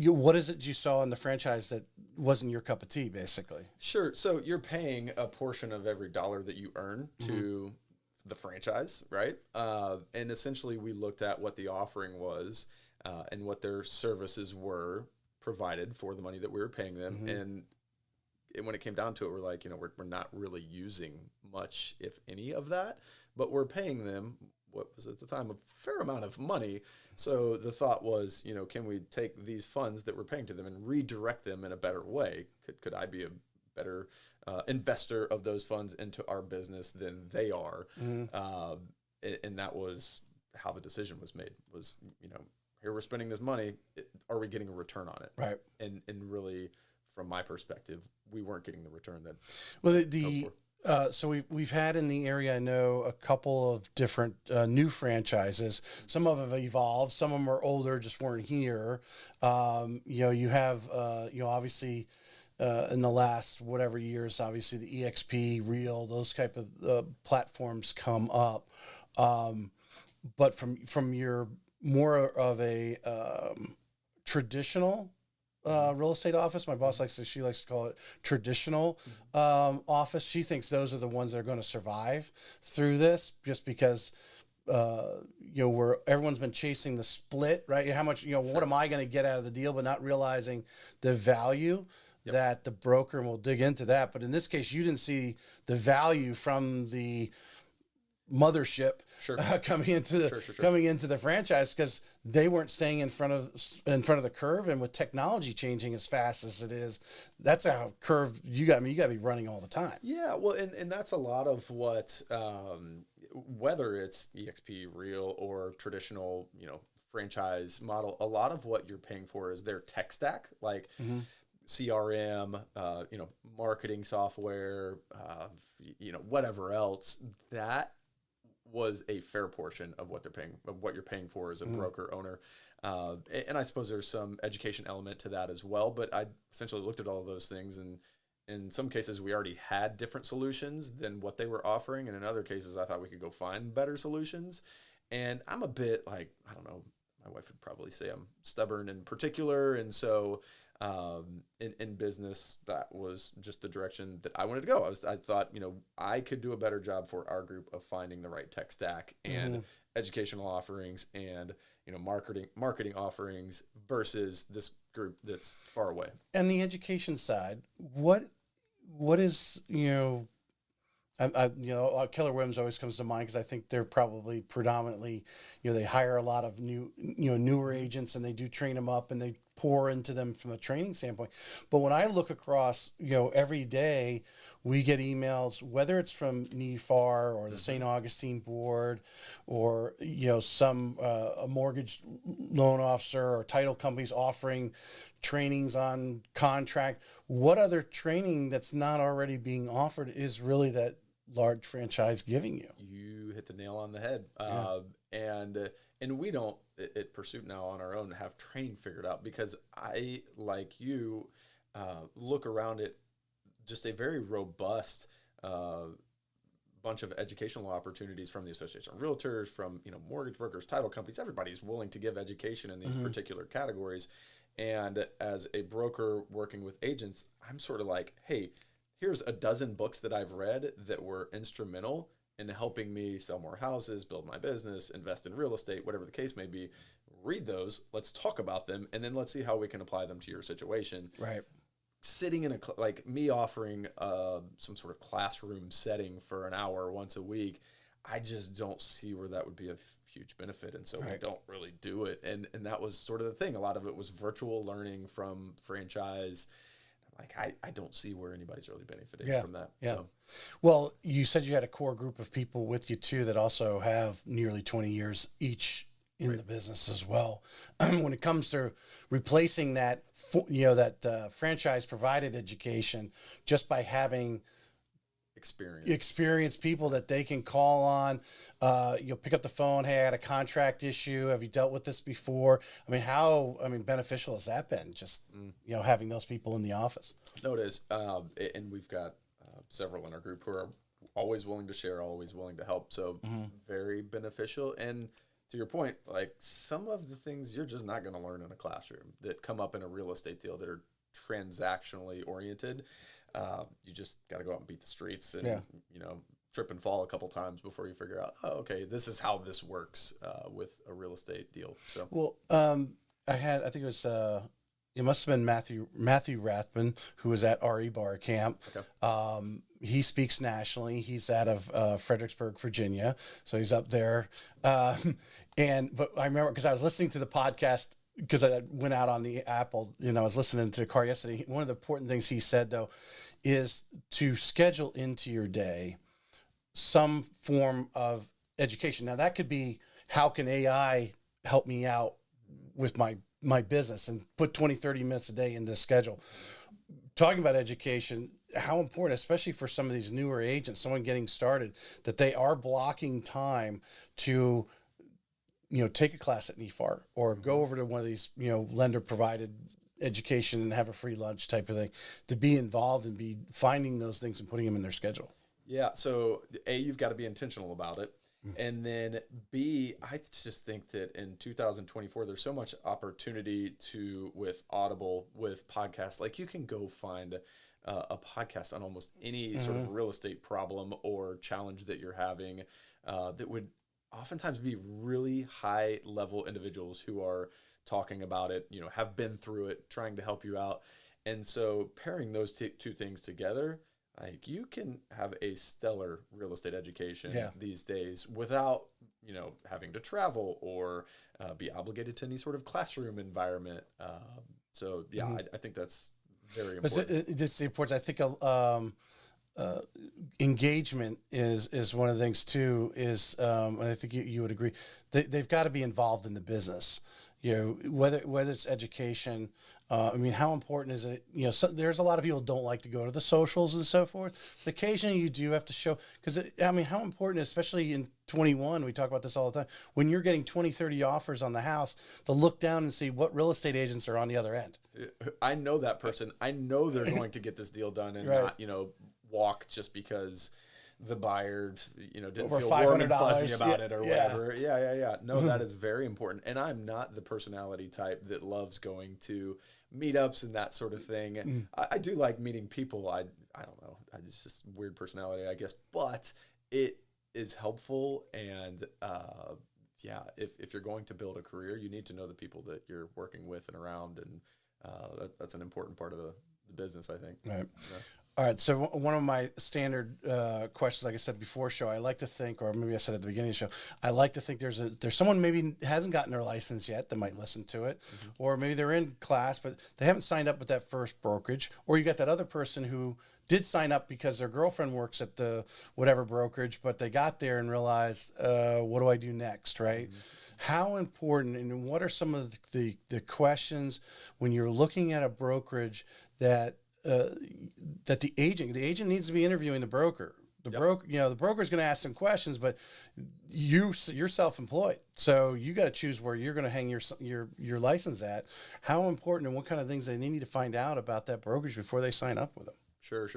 what is it you saw in the franchise that wasn't your cup of tea, basically? Sure. So you're paying a portion of every dollar that you earn to the franchise, right? And essentially we looked at what the offering was and what their services were provided for the money that we were paying them. And when it came down to it, we're like, we're not really using much, if any, of that, but we're paying them what was at the time a fair amount of money. So the thought was, can we take these funds that we're paying to them and redirect them in a better way? Could I be a better investor of those funds into our business than they are? And that was how the decision was made, was, here we're spending this money. Are we getting a return on it? Right. And really, from my perspective, we weren't getting the return that. Well, so we've had in the area, I know, a couple of different new franchises. Some of them have evolved. Some of them are older, just weren't here. You have, obviously, in the last whatever years, obviously the EXP, Real, those type of platforms come up. But from your more of a traditional real estate office. My boss likes to call it traditional office. She thinks those are the ones that are going to survive through this, just because where everyone's been chasing the split, right? How much, what am I going to get out of the deal, but not realizing the value that the broker, and we'll dig into that. But in this case, you didn't see the value from the mothership coming into the franchise, because they weren't staying in front of the curve. And with technology changing as fast as it is, that's a curve you got to be running all the time. Yeah, well, and that's a lot of what whether it's EXP, Real, or traditional franchise model, a lot of what you're paying for is their tech stack, like CRM, marketing software, whatever else. That was a fair portion of what you're paying for as a broker owner. And I suppose there's some education element to that as well, but I essentially looked at all of those things, and in some cases we already had different solutions than what they were offering. And in other cases, I thought we could go find better solutions. And I'm a bit like, I don't know, my wife would probably say I'm stubborn in particular. And so in business, that was just the direction that I wanted to go. I thought, I could do a better job for our group of finding the right tech stack and educational offerings and, marketing offerings versus this group that's far away. And the education side, what is, Keller Williams always comes to mind, because I think they're probably predominantly, they hire a lot of newer agents, and they do train them up, and they pour into them from a training standpoint. But when I look across, every day, we get emails, whether it's from NEFAR or the St. Augustine Board, or some a mortgage loan officer or title companies offering trainings on contract. What other training that's not already being offered is really that large franchise giving you? You hit the nail on the head. And we don't at Pursuit now on our own have training figured out, because I, like you, look around at just a very robust bunch of educational opportunities from the Association of Realtors, from mortgage brokers, title companies. Everybody's willing to give education in these particular categories. And as a broker working with agents, I'm sort of like, hey, here's a dozen books that I've read that were instrumental in helping me sell more houses, build my business, invest in real estate, whatever the case may be. Read those, let's talk about them, and then let's see how we can apply them to your situation. Right. Sitting in like me offering some sort of classroom setting for an hour once a week, I just don't see where that would be a huge benefit. And so we don't really do it. And that was sort of the thing. A lot of it was virtual learning from franchise. Like, I don't see where anybody's really benefiting from that. Yeah. So. Well, you said you had a core group of people with you too that also have nearly 20 years each in the business as well. When it comes to replacing that, franchise provided education, just by having experienced people that they can call on, you'll pick up the phone. Hey, I had a contract issue. Have you dealt with this before? How beneficial has that been? Just, having those people in the office. No, it is. And we've got several in our group who are always willing to share, always willing to help. So very beneficial. And to your point, like, some of the things you're just not going to learn in a classroom that come up in a real estate deal that are transactionally oriented. You just got to go out and beat the streets and, trip and fall a couple times before you figure out, oh, okay, this is how this works with a real estate deal. So, well, I think it was, it must have been Matthew Rathman, who was at RE Bar Camp. Okay. He speaks nationally. He's out of Fredericksburg, Virginia. So he's up there. But I remember, because I was listening to the podcast, because I went out on the Apple, I was listening to the car yesterday. One of the important things he said, though, is to schedule into your day some form of education. Now, that could be, how can AI help me out with my business, and put 20, 30 minutes a day in this schedule. Talking about education, how important, especially for some of these newer agents, someone getting started, that they are blocking time to take a class at NEFAR, or go over to one of these, lender provided education and have a free lunch type of thing, to be involved and be finding those things and putting them in their schedule. Yeah. So A, you've got to be intentional about it. And then B, I just think that in 2024, there's so much opportunity with Audible, with podcasts. Like, you can go find a podcast on almost any sort of real estate problem or challenge that you're having, that would oftentimes be really high level individuals who are talking about it, have been through it, trying to help you out. And so pairing those two things together, like, you can have a stellar real estate education these days without, having to travel or be obligated to any sort of classroom environment. I think that's very important. It's important. I think engagement is one of the things too. And I think you would agree. They've got to be involved in the business. Whether it's education. How important is it? There's a lot of people don't like to go to the socials and so forth. But occasionally you do have to show, because how important, especially in 21, we talk about this all the time, when you're getting 20, 30 offers on the house, to look down and see what real estate agents are on the other end. I know that person. I know they're going to get this deal done and not, walk just because the buyer, didn't over feel warm and $500 fuzzy about it or whatever. Yeah. No, that is very important. And I'm not the personality type that loves going to meetups and that sort of thing. I do like meeting people. I don't know. It's just weird personality, I guess. But it is helpful. And if you're going to build a career, you need to know the people that you're working with and around. And that's an important part of the business, I think. Right. All right. So one of my standard questions, like I said before show, I like to think, or maybe I said at the beginning of the show, I like to think there's someone maybe hasn't gotten their license yet that might listen to it, or maybe they're in class, but they haven't signed up with that first brokerage, or you got that other person who did sign up because their girlfriend works at the whatever brokerage, but they got there and realized, what do I do next, right? How important and what are some of the questions when you're looking at a brokerage that that the agent needs to be interviewing the broker. The broker, the broker is going to ask some questions, but you're self-employed, so you got to choose where you're going to hang your license at. How important and what kind of things they need to find out about that brokerage before they sign up with them. Sure.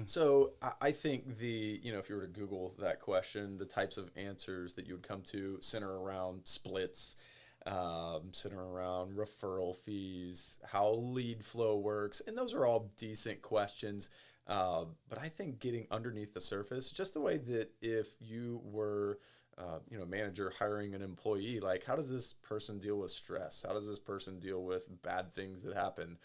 So I think if you were to Google that question, the types of answers that you would come to center around splits, center around referral fees, how lead flow works. And those are all decent questions. But I think getting underneath the surface, just the way that if you were, manager hiring an employee, like how does this person deal with stress? How does this person deal with bad things that happen?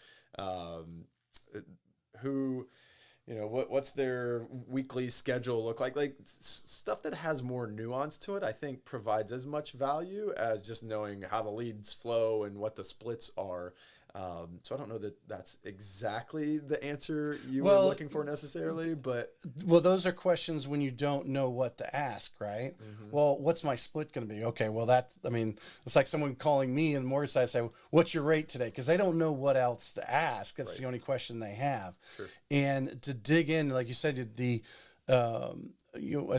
What's their weekly schedule look like? Like stuff that has more nuance to it, I think provides as much value as just knowing how the leads flow and what the splits are. So I don't know that that's exactly the answer you were looking for necessarily, but those are questions when you don't know what to ask, right? Well, what's my split going to be? Okay, well it's like someone calling me in the mortgage side say, "What's your rate today?" Because they don't know what else to ask. That's the only question they have. Sure. And to dig in, like you said, I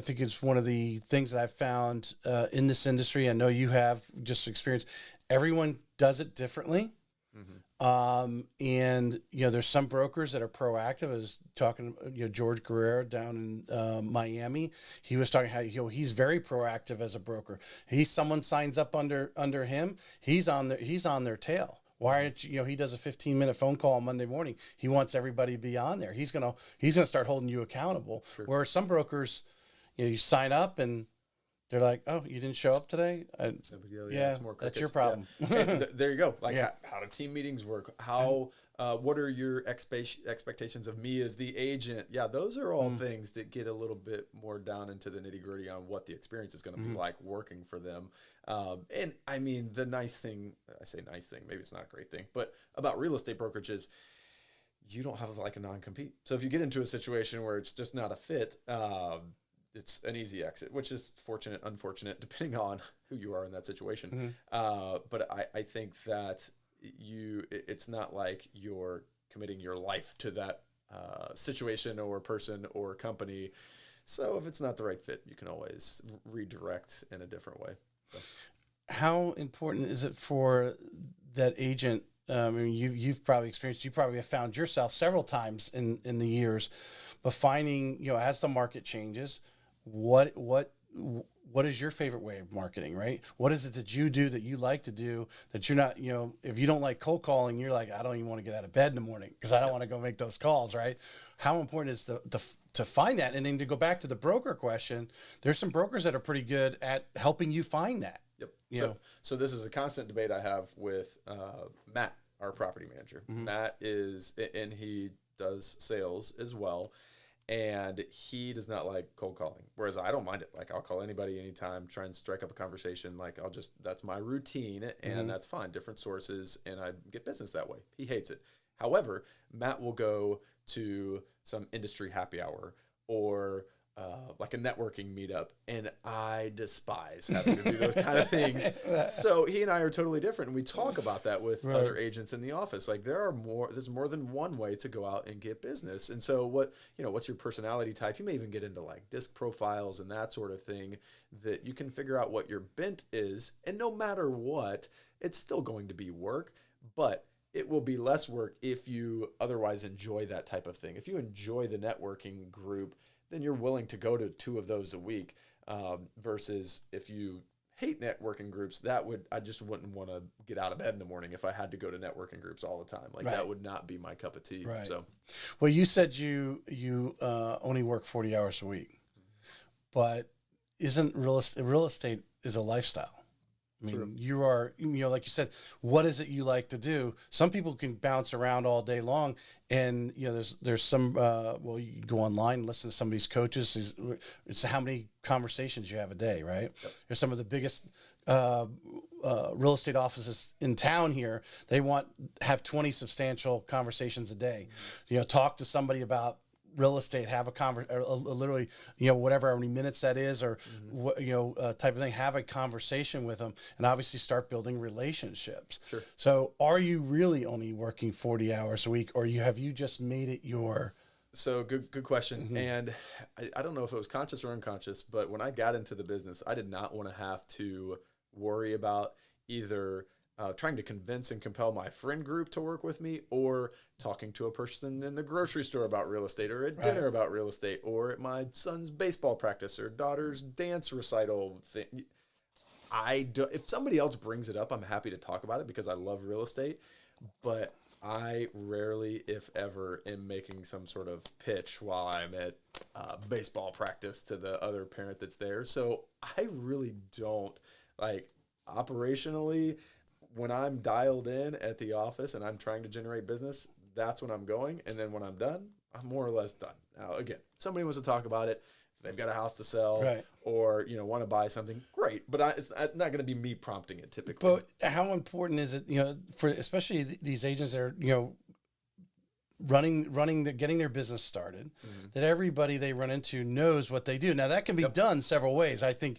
think it's one of the things that I've found in this industry. I know you have just experience. Everyone does it differently. And there's some brokers that are proactive. I was talking, George Guerrero down in Miami. He was talking how he's very proactive as a broker. Someone signs up under him. He's on their tail. Why aren't he does a 15-minute phone call on Monday morning. He wants everybody to be on there. He's gonna start holding you accountable. Sure. Where some brokers, you sign up and they're like, "Oh, you didn't show up today? Yeah, that's your problem." Yeah. There you go. Like, how do team meetings work? What are your expectations of me as the agent? Yeah, those are all things that get a little bit more down into the nitty gritty on what the experience is going to be like working for them. And I mean, the nice thing, I say nice thing, maybe it's not a great thing, but about real estate brokerages, you don't have like a non-compete. So if you get into a situation where it's just not a fit, it's an easy exit, which is fortunate, unfortunate, depending on who you are in that situation. But I think that it's not like you're committing your life to that situation or person or company. So if it's not the right fit, you can always redirect in a different way. So. How important is it for that agent? You've probably experienced, you probably have found yourself several times in the years, but finding, as the market changes, what is your favorite way of marketing, right? What is it that you do that you like to do that you're not, if you don't like cold calling, you're like, I don't even want to get out of bed in the morning because I don't want to go make those calls, right? How important is to find that? And then to go back to the broker question, there's some brokers that are pretty good at helping you find that. Yep. So this is a constant debate I have with Matt, our property manager. Matt and he does sales as well. And he does not like cold calling, whereas I don't mind it. Like I'll call anybody anytime, try and strike up a conversation. Like that's my routine and that's fine. Different sources and I get business that way. He hates it. However, Matt will go to some industry happy hour or like a networking meetup, and I despise having to do those kind of things. So he and I are totally different, and we talk about that with other agents in the office. Like there's more than one way to go out and get business. And so what's your personality type? You may even get into like disc profiles and that sort of thing that you can figure out what your bent is. And no matter what, it's still going to be work, but it will be less work if you otherwise enjoy that type of thing. If you enjoy the networking group, then you're willing to go to 2 of those a week, versus if you hate networking groups, I just wouldn't want to get out of bed in the morning if I had to go to networking groups all the time. Like that would not be my cup of tea. Right. So, well, you said you only work 40 hours a week, but isn't real estate is a lifestyle? I mean, you are, like you said, what is it you like to do? Some people can bounce around all day long, and there's some. Well, you go online and listen to some of these coaches. It's how many conversations you have a day, right? Yep. There's some of the biggest real estate offices in town here. They have 20 substantial conversations a day. Talk to somebody about real estate, have a literally, whatever, how many minutes that is, or type of thing, have a conversation with them, and obviously start building relationships. Sure. So are you really only working 40 hours a week, or have you just made it your... So good question. And I don't know if it was conscious or unconscious, but when I got into the business, I did not want to have to worry about either trying to convince and compel my friend group to work with me, or talking to a person in the grocery store about real estate, or at dinner about real estate, or at my son's baseball practice or daughter's dance recital thing. If somebody else brings it up, I'm happy to talk about it because I love real estate, but I rarely, if ever, am making some sort of pitch while I'm at baseball practice to the other parent that's there. So I really don't, operationally, when I'm dialed in at the office and I'm trying to generate business, that's when I'm going. And then when I'm done, I'm more or less done. Now, again, if somebody wants to talk about it, if they've got a house to sell, or, want to buy something, great. But it's not going to be me prompting it typically. But how important is it, for especially these agents that are, getting their business started, that everybody they run into knows what they do. Now that can be done several ways. I think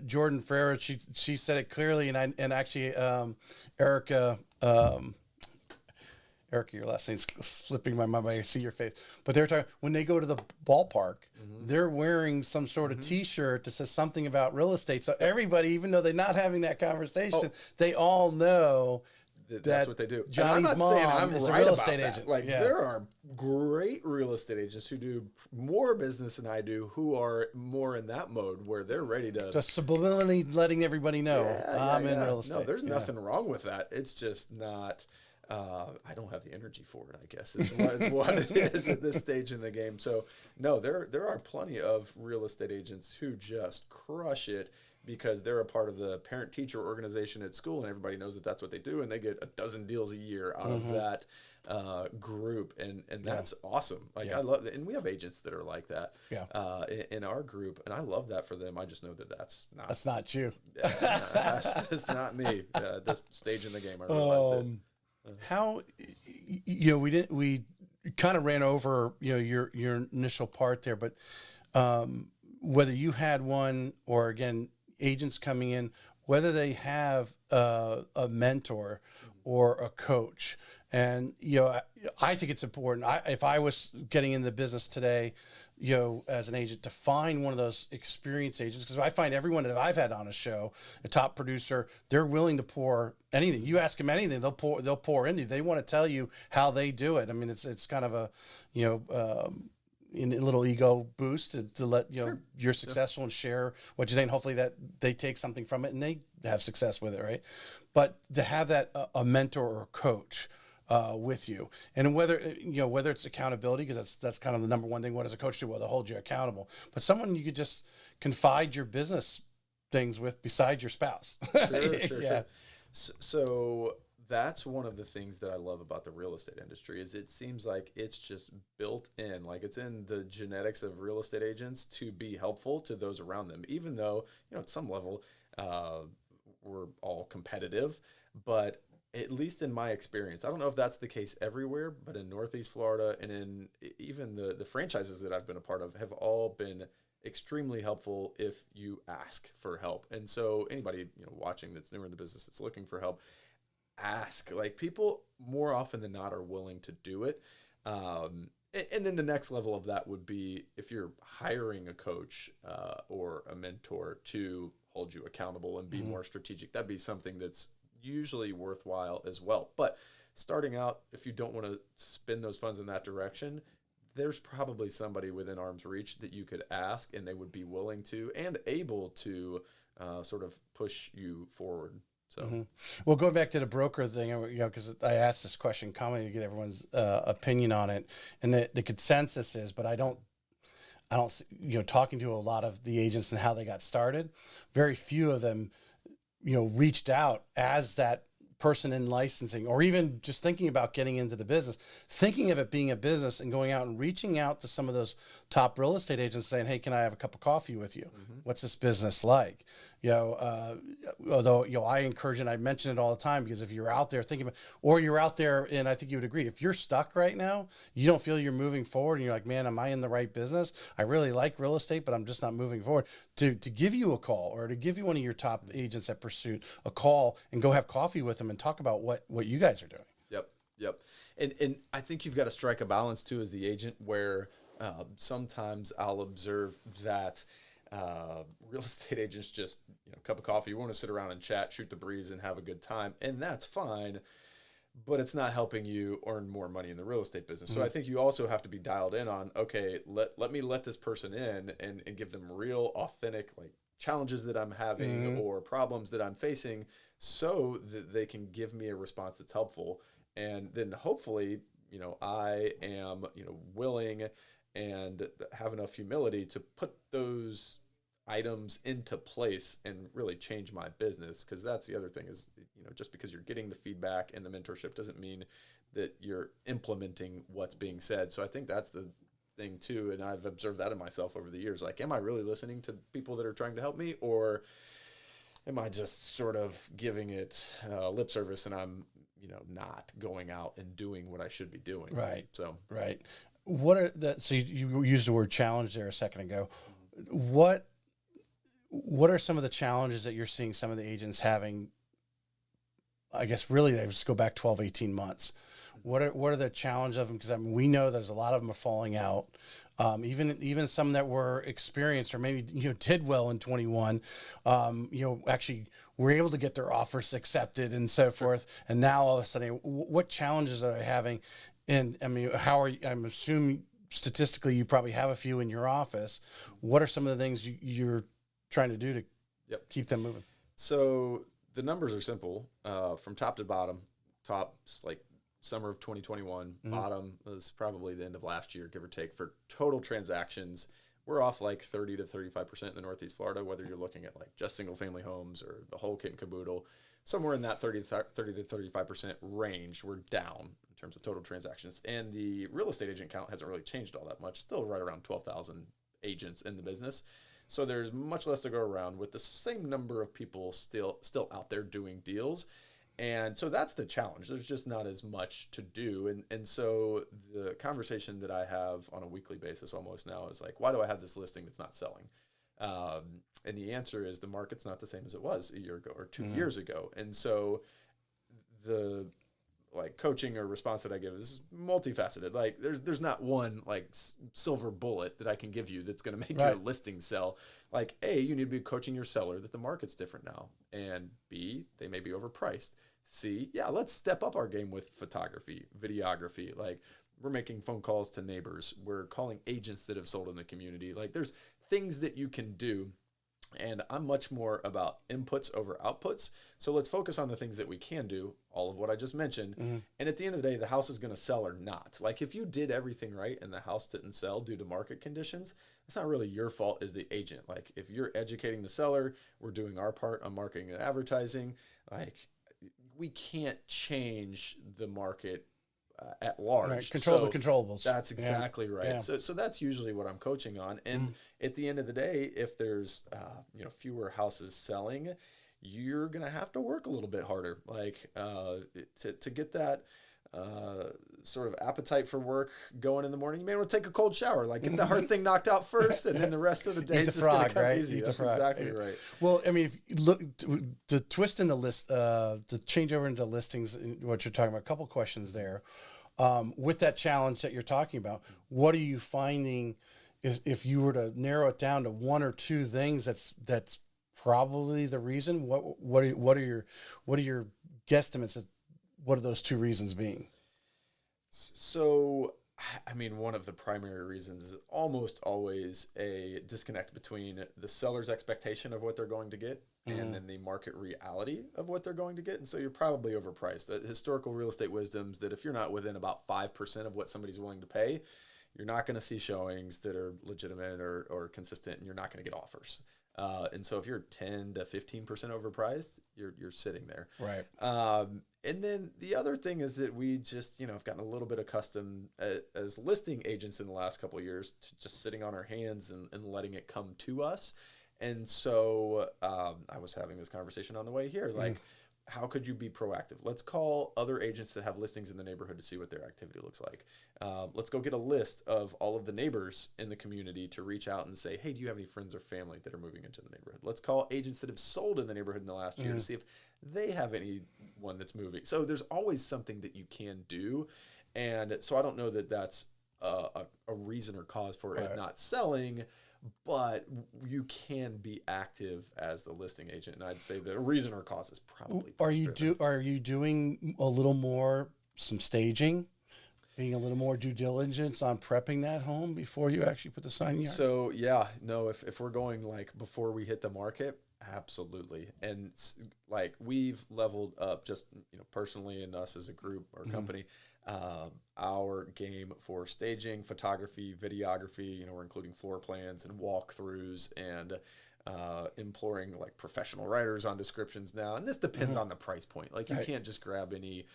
Jordan Ferrer, she said it clearly, and actually Erica, your last name's slipping my mind. I see your face, but they're talking when they go to the ballpark, they're wearing some sort of T-shirt that says something about real estate. So everybody, even though they're not having that conversation, they all know. That's what they do. Johnny's and I'm not saying I'm is right a real about estate that. agent. There are great real estate agents who do more business than I do, who are more in that mode where they're ready to just subliminally letting everybody know I'm in real estate. No, there's nothing wrong with that. It's just not. I don't have the energy for it, I guess, is what it is at this stage in the game. So no, there are plenty of real estate agents who just crush it, because they're a part of the parent-teacher organization at school, and everybody knows that that's what they do, and they get a dozen deals a year out of that group, and that's awesome. I love that, and we have agents that are like that in our group, and I love that for them. I just know that that's not you. That's not me at this stage in the game. I realized that. How we kind of ran over your initial part there, but whether you had one, or again, agents coming in, whether they have a mentor or a coach. And, I think it's important. If I was getting in the business today, as an agent, to find one of those experienced agents, because I find everyone that I've had on a show, a top producer, they're willing to pour anything. You ask them anything, they'll pour into you. They want to tell you how they do it. I mean, it's kind of a, in a little ego boost to let you're successful and share what you think. Hopefully that they take something from it and they have success with it, right? But to have that a mentor or a coach with you, and whether it's accountability, because that's kind of the number one thing. What does a coach do? Well, they'll hold you accountable. But someone you could just confide your business things with besides your spouse. Sure. So that's one of the things that I love about the real estate industry, is it seems like it's just built in, like it's in the genetics of real estate agents to be helpful to those around them, even though, at some level, we're all competitive. But at least in my experience, I don't know if that's the case everywhere, but in Northeast Florida and in even the franchises that I've been a part of have all been extremely helpful if you ask for help. And so anybody, watching that's newer in the business that's looking for help, ask. People more often than not are willing to do it. And then the next level of that would be if you're hiring a coach or a mentor to hold you accountable and be more strategic. That'd be something that's usually worthwhile as well. But starting out, if you don't want to spend those funds in that direction, there's probably somebody within arm's reach that you could ask, and they would be willing to and able to sort of push you forward. So, well, going back to the broker thing, because I asked this question commonly to get everyone's opinion on it, and the consensus is, but I don't, talking to a lot of the agents and how they got started, very few of them reached out as that person in licensing, or even just thinking about getting into the business, thinking of it being a business and going out and reaching out to some of those top real estate agents saying, hey, can I have a cup of coffee with you? What's this business like? Although, I encourage, and I mention it all the time, because if you're out there thinking about, or you're out there, and I think you would agree, if you're stuck right now, you don't feel you're moving forward, and you're like, man, am I in the right business? I really like real estate, but I'm just not moving forward. To give you a call, or to give you one of your top agents at Pursuit a call and go have coffee with them and talk about what you guys are doing. Yep. And I think you've got to strike a balance too as the agent, where sometimes I'll observe that real estate agents just, cup of coffee, you want to sit around and chat, shoot the breeze, and have a good time, and that's fine, but it's not helping you earn more money in the real estate business. So I think you also have to be dialed in on, okay, let me let this person in and give them real, authentic, like, challenges that I'm having or problems that I'm facing, so that they can give me a response that's helpful. And then hopefully, I am, willing and have enough humility to put those items into place and really change my business. Because that's the other thing is, just because you're getting the feedback and the mentorship doesn't mean that you're implementing what's being said. So I think that's the thing too. And I've observed that in myself over the years. Like, am I really listening to people that are trying to help me, or am I just sort of giving it lip service, and I'm, not going out and doing what I should be doing? Right. So, right. So you used the word challenge there a second ago. What are some of the challenges that you're seeing some of the agents having? I guess really they just go back 12, 18 months. What are the challenges of them? Because we know there's a lot of them are falling out. Even some that were experienced, or maybe did well in 21, actually were able to get their offers accepted and so forth. And now all of a sudden, what challenges are they having? And I'm assuming statistically you probably have a few in your office. What are some of the things you're trying to do to keep them moving? So the numbers are simple, from top to bottom. Top's like summer of 2021. Bottom was probably the end of last year, give or take. For total transactions, we're off like 30 to 35% in the Northeast Florida, whether you're looking at like just single family homes or the whole kit and caboodle. Somewhere in that 30 to 35% range, we're down in terms of total transactions. And the real estate agent count hasn't really changed all that much, still right around 12,000 agents in the business. So there's much less to go around, with the same number of people still out there doing deals. And so that's the challenge. There's just not as much to do. And so the conversation that I have on a weekly basis almost now is like, why do I have this listing that's not selling? And the answer is the market's not the same as it was a year ago or 2 years ago. And so the coaching or response that I give is multifaceted. Like there's not one silver bullet that I can give you that's going to make your listing sell. Like, A, you need to be coaching your seller that the market's different now. And B, they may be overpriced. C, let's step up our game with photography, videography. Like, we're making phone calls to neighbors. We're calling agents that have sold in the community. Like, there's things that you can do. And I'm much more about inputs over outputs. So let's focus on the things that we can do, all of what I just mentioned. And at the end of the day, the house is going to sell or not. Like, if you did everything right and the house didn't sell due to market conditions, it's not really your fault as the agent. Like, if you're educating the seller, we're doing our part on marketing and advertising. Like, we can't change the market at large. Right. Control the controllables. That's exactly right. Yeah. So that's usually what I'm coaching on. And at the end of the day, if there's fewer houses selling, you're gonna have to work a little bit harder, like to get that sort of appetite for work going in the morning. You may want to take a cold shower, like get the hard thing knocked out first, and then the rest of the day is just gonna come easy. That's exactly right. Well, I mean, if you look to twist in the list, to change over into listings, what you're talking about, a couple questions there. With that challenge that you're talking about, what are you finding is, if you were to narrow it down to one or two things, that's probably the reason? What are your guesstimates? What are those two reasons being? So, I mean, one of the primary reasons is almost always a disconnect between the seller's expectation of what they're going to get and then the market reality of what they're going to get. And so you're probably overpriced. The historical real estate wisdoms that if you're not within about 5% of what somebody's willing to pay, you're not going to see showings that are legitimate or consistent, and you're not going to get offers. And so if you're 10 to 15% overpriced, you're sitting there. Right. And then the other thing is that we just, have gotten a little bit accustomed as listing agents in the last couple of years to just sitting on our hands and letting it come to us. And so I was having this conversation on the way here, like, how could you be proactive? Let's call other agents that have listings in the neighborhood to see what their activity looks like. Let's go get a list of all of the neighbors in the community to reach out and say, hey, do you have any friends or family that are moving into the neighborhood? Let's call agents that have sold in the neighborhood in the last year to see if they have anyone that's moving. So there's always something that you can do. And so I don't know that that's a reason or cause for it not selling, but you can be active as the listing agent. And I'd say the reason or cause is probably Are you doing a little more, some staging, being a little more due diligence on prepping that home before you actually put the sign in yard? So yeah, no, if we're going like before we hit the market, absolutely. And like we've leveled up just, personally and us as a group or company, our game for staging, photography, videography. We're including floor plans and walkthroughs and imploring like professional writers on descriptions now. And this depends on the price point. Like you can't just grab any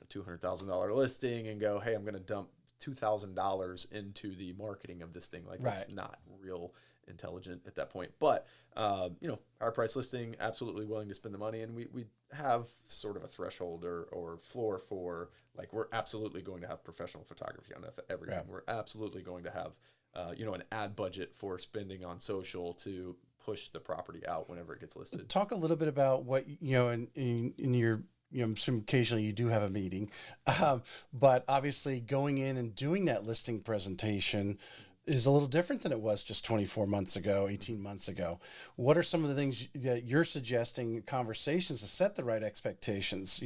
$200,000 listing and go, hey, I'm going to dump $2,000 into the marketing of this thing. Like that's not real intelligent at that point. But our price listing, absolutely willing to spend the money, and we have sort of a threshold or floor for like we're absolutely going to have professional photography on everything. We're absolutely going to have an ad budget for spending on social to push the property out whenever it gets listed. Talk a little bit about what in your some occasionally you do have a meeting, but obviously going in and doing that listing presentation is a little different than it was just 24 months ago, 18 months ago. What are some of the things that you're suggesting, conversations to set the right expectations?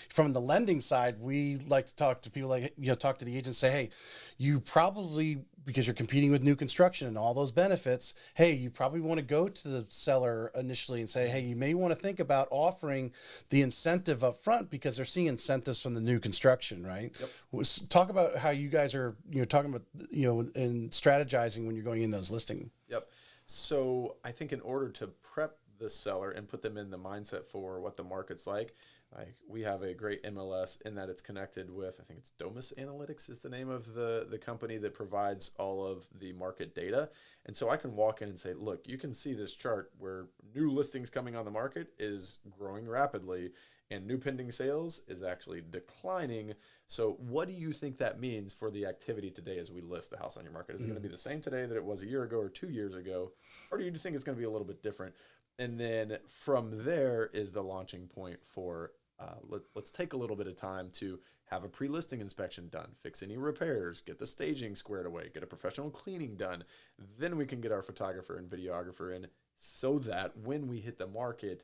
From the lending side, we like to talk to people talk to the agents, say, hey, you probably, because you're competing with new construction and all those benefits, hey, you probably want to go to the seller initially and say, hey, you may want to think about offering the incentive up front because they're seeing incentives from the new construction, right? Yep. Talk about how you guys are, talking about, and strategizing when you're going in those listings. Yep. So I think in order to prep the seller and put them in the mindset for what the market's like we have a great MLS in that it's connected with, I think it's Domus Analytics is the name of the company that provides all of the market data. And so I can walk in and say, look, you can see this chart where new listings coming on the market is growing rapidly and new pending sales is actually declining. So what do you think that means for the activity today as we list the house on your market? Is it going to be the same today that it was a year ago or 2 years ago? Or do you think it's going to be a little bit different? And then from there is the launching point for let's take a little bit of time to have a pre-listing inspection done, fix any repairs, get the staging squared away, get a professional cleaning done. Then we can get our photographer and videographer in so that when we hit the market,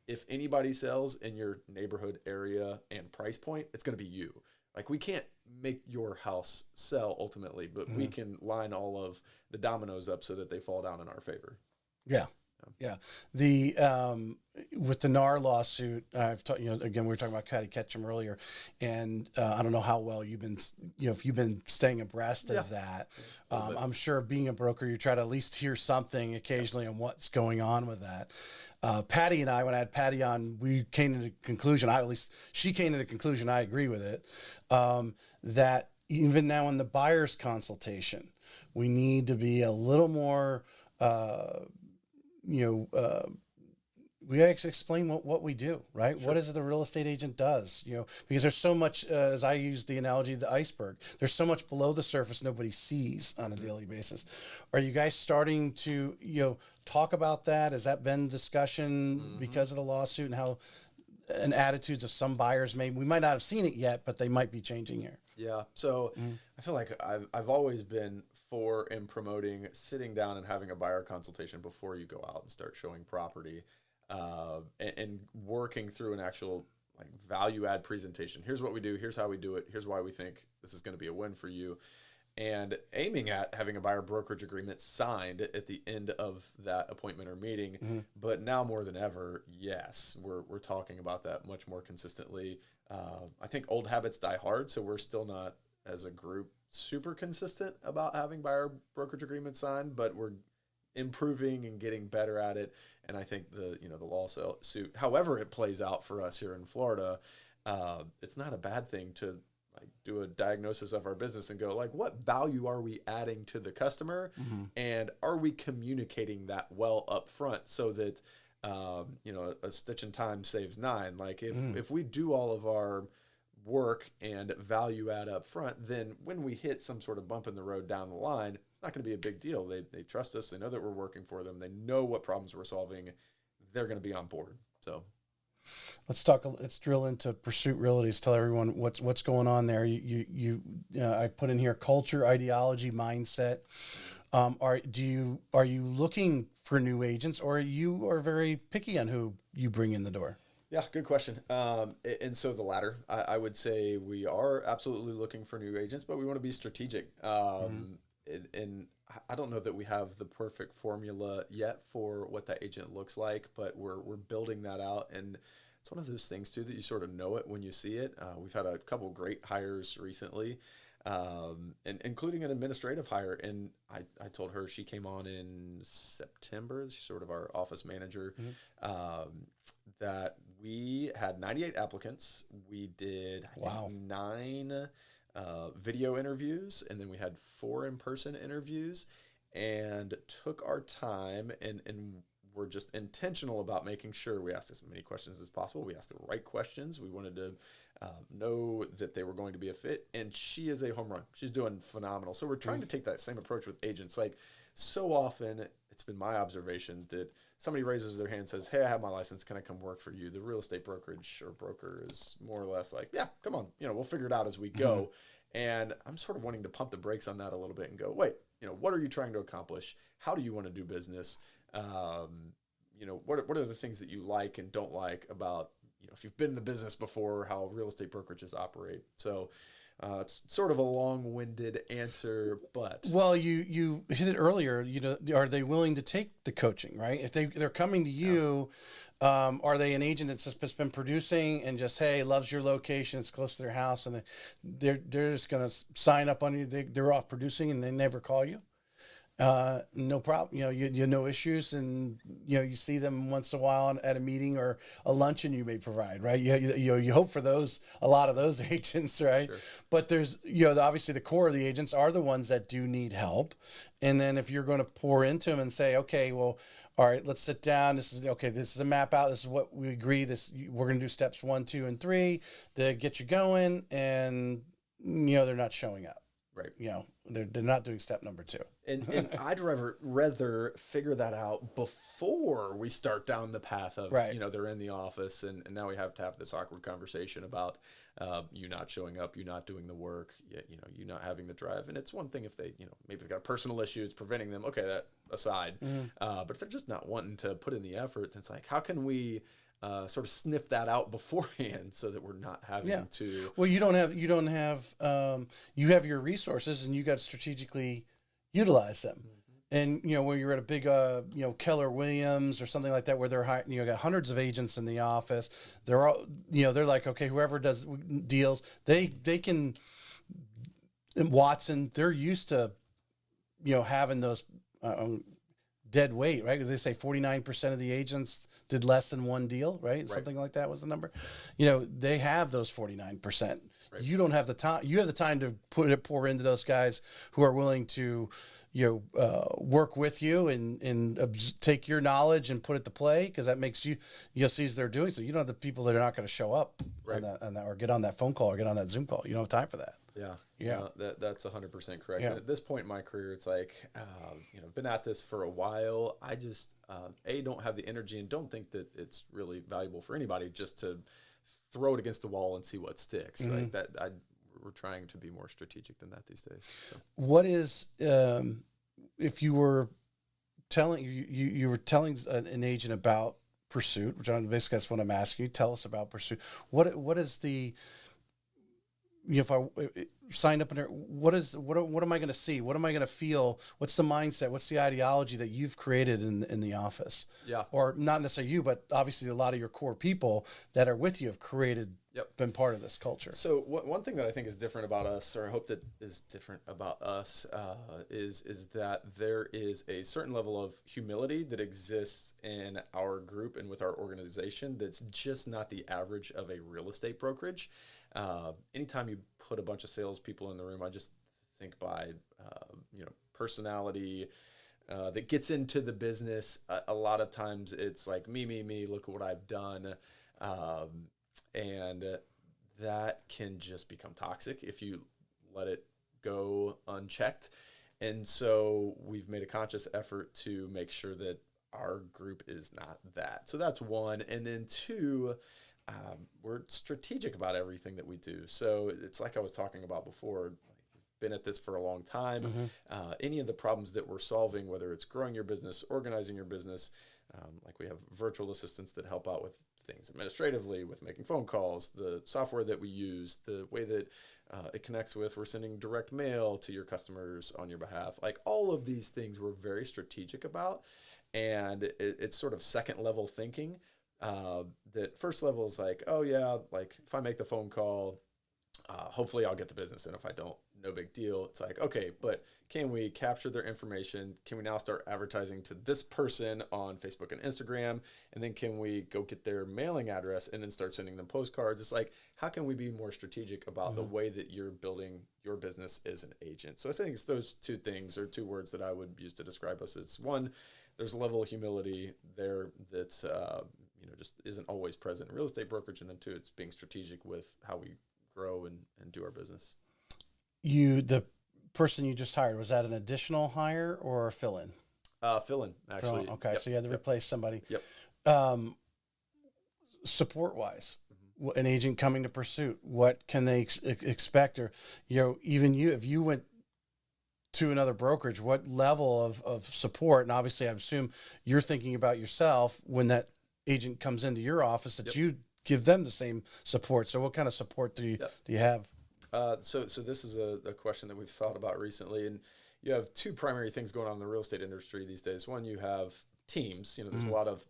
if anybody sells in your neighborhood area and price point, it's going to be you. Like we can't make your house sell ultimately, but we can line all of the dominoes up so that they fall down in our favor. Yeah. Yeah. The, with the NAR lawsuit, I've talked, again, we were talking about Patty Ketchum earlier, and I don't know how well you've been, if you've been staying abreast of that. I'm sure being a broker, you try to at least hear something occasionally on what's going on with that. Patty and I, when I had Patty on, we came to the conclusion, at least she came to the conclusion, I agree with it, that even now in the buyer's consultation, we need to be a little more, we actually explain what we do, right? Sure. What is it the real estate agent does, because there's so much, as I use the analogy of the iceberg, there's so much below the surface nobody sees on a daily basis. Are you guys starting to, talk about that? Has that been discussion because of the lawsuit and how, and attitudes of some buyers we might not have seen it yet, but they might be changing here? Yeah. So I feel like I've always been for and promoting sitting down and having a buyer consultation before you go out and start showing property, and working through an actual like value add presentation. Here's what we do. Here's how we do it. Here's why we think this is going to be a win for you. And aiming at having a buyer brokerage agreement signed at the end of that appointment or meeting. But now more than ever, yes, we're talking about that much more consistently. I think old habits die hard, so we're still not, as a group, super consistent about having buyer brokerage agreements signed, but we're improving and getting better at it. And I think the lawsuit, however it plays out for us here in Florida, it's not a bad thing to like do a diagnosis of our business and go like, what value are we adding to the customer, and are we communicating that well up front so that a stitch in time saves nine. Like if we do all of our work and value add up front, then when we hit some sort of bump in the road down the line, it's not going to be a big deal. They trust us. They know that we're working for them. They know what problems we're solving. They're going to be on board. So let's drill into Pursuit Realties. Tell everyone what's going on there. I put in here culture, ideology, mindset. Are you looking for new agents, or you are very picky on who you bring in the door? Yeah, good question. And so the latter, I would say we are absolutely looking for new agents, but we want to be strategic. And I don't know that we have the perfect formula yet for what that agent looks like, but we're building that out. And it's one of those things too that you sort of know it when you see it. We've had a couple great hires recently, and including an administrative hire. And I told her, she came on in September. She's sort of our office manager. That we had 98 applicants. We did I think 9 video interviews, and then we had 4 in-person interviews, and took our time and we're just intentional about making sure we asked as many questions as possible. We asked the right questions. We wanted to know that they were going to be a fit, and she is a home run. She's doing phenomenal. So we're trying to take that same approach with agents. Like, so often it's been my observation that somebody raises their hand and says, hey, I have my license. Can I come work for you? The real estate brokerage or broker is more or less like, yeah, come on, we'll figure it out as we go. And I'm sort of wanting to pump the brakes on that a little bit and go, wait, what are you trying to accomplish? How do you want to do business? What are the things that you like and don't like about, if you've been in the business before, how real estate brokerages operate. So it's sort of a long-winded answer, but well, you hit it earlier. Are they willing to take the coaching, right? If they're coming to you, are they an agent that's just been producing and just, hey, loves your location, it's close to their house, and they're just going to sign up on you? They're off producing and they never call you? No problem. You no issues, and you see them once in a while at a meeting or a luncheon you may provide, right? You hope for a lot of those agents, right? Sure. But there's obviously the core of the agents are the ones that do need help, and then if you're going to pour into them and say, okay, well, all right, let's sit down. This is a map out. This is what we agree. We're going to do steps 1, 2, and 3 to get you going, and they're not showing up. Right. They're not doing step number 2. And I'd rather figure that out before we start down the path of, right. They're in the office and now we have to have this awkward conversation about you not showing up, you not doing the work, you not having the drive. And it's one thing if they, maybe they've got a personal issue, it's preventing them. Okay, that aside. But if they're just not wanting to put in the effort, it's like, how can we sort of sniff that out beforehand so that we're not having to. Well, you have your resources and you got to strategically utilize them. And, when you're at a big, Keller Williams or something like that, where they're got hundreds of agents in the office, they're all, they're like, okay, whoever does deals, they can, Watson, they're used to, having those, dead weight, right? They say 49% of the agents did less than one deal, right? Something like that was the number. They have those 49%. Right. You don't have the time. You have the time to pour into those guys who are willing to, work with you and take your knowledge and put it to play, because that makes you, sees they're doing so. You don't have the people that are not going to show up on that, or get on that phone call or get on that Zoom call. You don't have time for that. Yeah. That's 100% correct. Yeah. And at this point in my career, it's like, been at this for a while. I just, don't have the energy and don't think that it's really valuable for anybody just to throw it against the wall and see what sticks. Like that. We're trying to be more strategic than that these days. So. What is, if you were telling, you were telling an agent about Pursuit, which basically that's what I'm asking you, tell us about Pursuit. What is the, if I signed up in there, what am I going to see? What am I going to feel? What's the mindset? What's the ideology that you've created in the office? Yeah. Or not necessarily you, but obviously a lot of your core people that are with you have created, been part of this culture. So one thing that I think is different about us, or I hope that is different about us, is that there is a certain level of humility that exists in our group and with our organization that's just not the average of a real estate brokerage. Anytime you put a bunch of salespeople in the room, I just think by personality that gets into the business. A lot of times it's like me. Look at what I've done, and that can just become toxic if you let it go unchecked. And so we've made a conscious effort to make sure that our group is not that. So that's one, and then two. We're strategic about everything that we do. So it's like I was talking about before, been at this for a long time. Any of the problems that we're solving, whether it's growing your business, organizing your business, like we have virtual assistants that help out with things administratively, with making phone calls, the software that we use, the way that it connects with, we're sending direct mail to your customers on your behalf. Like all of these things we're very strategic about. And it's sort of second level thinking. That first level is like, oh yeah, like if I make the phone call, hopefully I'll get the business. And if I don't, no big deal. It's like, okay, but can we capture their information? Can we now start advertising to this person on Facebook and Instagram? And then can we go get their mailing address and then start sending them postcards? It's like, how can we be more strategic about the way that you're building your business as an agent? So I think it's those two things, or two words that I would use to describe us. It's one, there's a level of humility there that's, just isn't always present in real estate brokerage. And then two, it's being strategic with how we grow and do our business. The person you just hired, was that an additional hire or a fill-in? Fill-in, actually. Fill-in. Okay, so you had to replace somebody. Yep. Support-wise, an agent coming to Pursuit, what can they expect? Or, even if you went to another brokerage, what level of support? And obviously, I assume you're thinking about yourself when that agent comes into your office, that you give them the same support. So what kind of support do you have? So this is a question that we've thought about recently, and you have two primary things going on in the real estate industry these days. One, you have teams. There's a lot of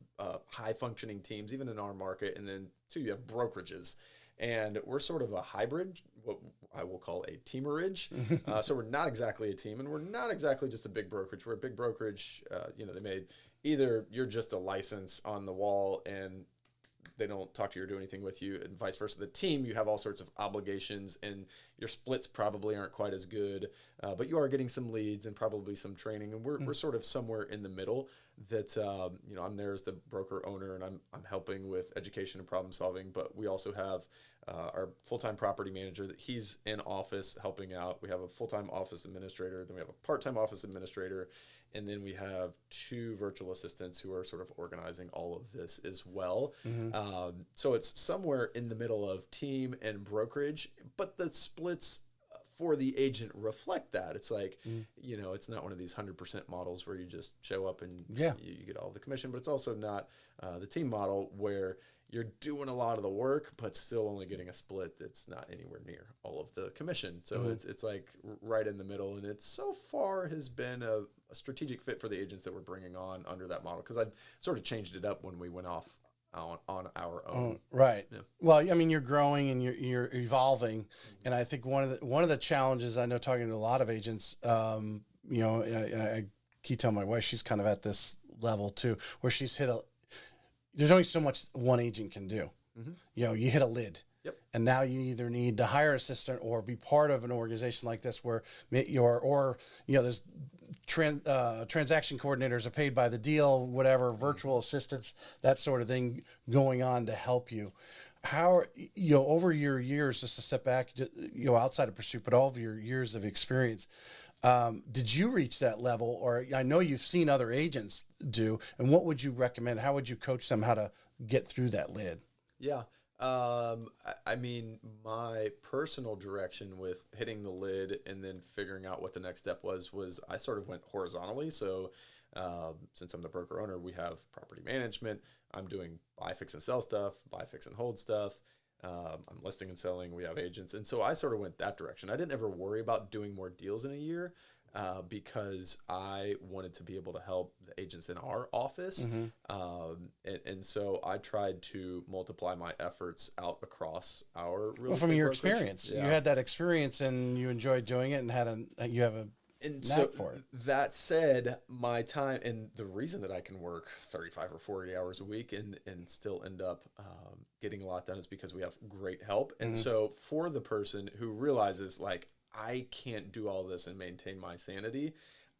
high functioning teams, even in our market, and then two, you have brokerages. And we're sort of a hybrid, what I will call a teamerage. So we're not exactly a team, and we're not exactly just a big brokerage. We're a big brokerage. They made either you're just a license on the wall and they don't talk to you or do anything with you, and vice versa. The team, you have all sorts of obligations, and your splits probably aren't quite as good, but you are getting some leads and probably some training. And we're sort of somewhere in the middle. That I'm there as the broker owner, and I'm helping with education and problem solving. But we also have our full-time property manager that he's in office helping out. We have a full-time office administrator. Then we have a part-time office administrator. And then we have two virtual assistants who are sort of organizing all of this as well. So it's somewhere in the middle of team and brokerage, but the splits for the agent reflect that. It's like, it's not one of these 100% models where you just show up and you get all the commission, but it's also not the team model where you're doing a lot of the work, but still only getting a split that's not anywhere near all of the commission. So it's like right in the middle. And it so far has been a strategic fit for the agents that we're bringing on under that model. Cause I sort of changed it up when we went off on our own. Right. Yeah. Well, I mean, you're growing and you're evolving. And I think one of the challenges, I know talking to a lot of agents, I keep telling my wife, she's kind of at this level too, where she's there's only so much one agent can do. You hit a lid. Yep. And now you either need to hire an assistant or be part of an organization like this where there's transaction coordinators are paid by the deal, whatever, virtual assistants, that sort of thing going on to help you. How, over your years, just to step back, outside of Pursuit, but all of your years of experience, did you reach that level? Or I know you've seen other agents do, and what would you recommend? How would you coach them how to get through that lid? Yeah. I mean, my personal direction with hitting the lid and then figuring out what the next step was I sort of went horizontally. So, since I'm the broker owner, we have property management. I'm doing buy, fix, and sell stuff, buy, fix, and hold stuff. I'm listing and selling. We have agents. And so I sort of went that direction. I didn't ever worry about doing more deals in a year because I wanted to be able to help the agents in our office. And so I tried to multiply my efforts out across our real estate from your brokerage. experience, you had that experience and you enjoyed doing it and you have a and knack so for it. That said, my time and the reason that I can work 35 or 40 hours a week and still end up getting a lot done is because we have great help. And so for the person who realizes like, I can't do all this and maintain my sanity,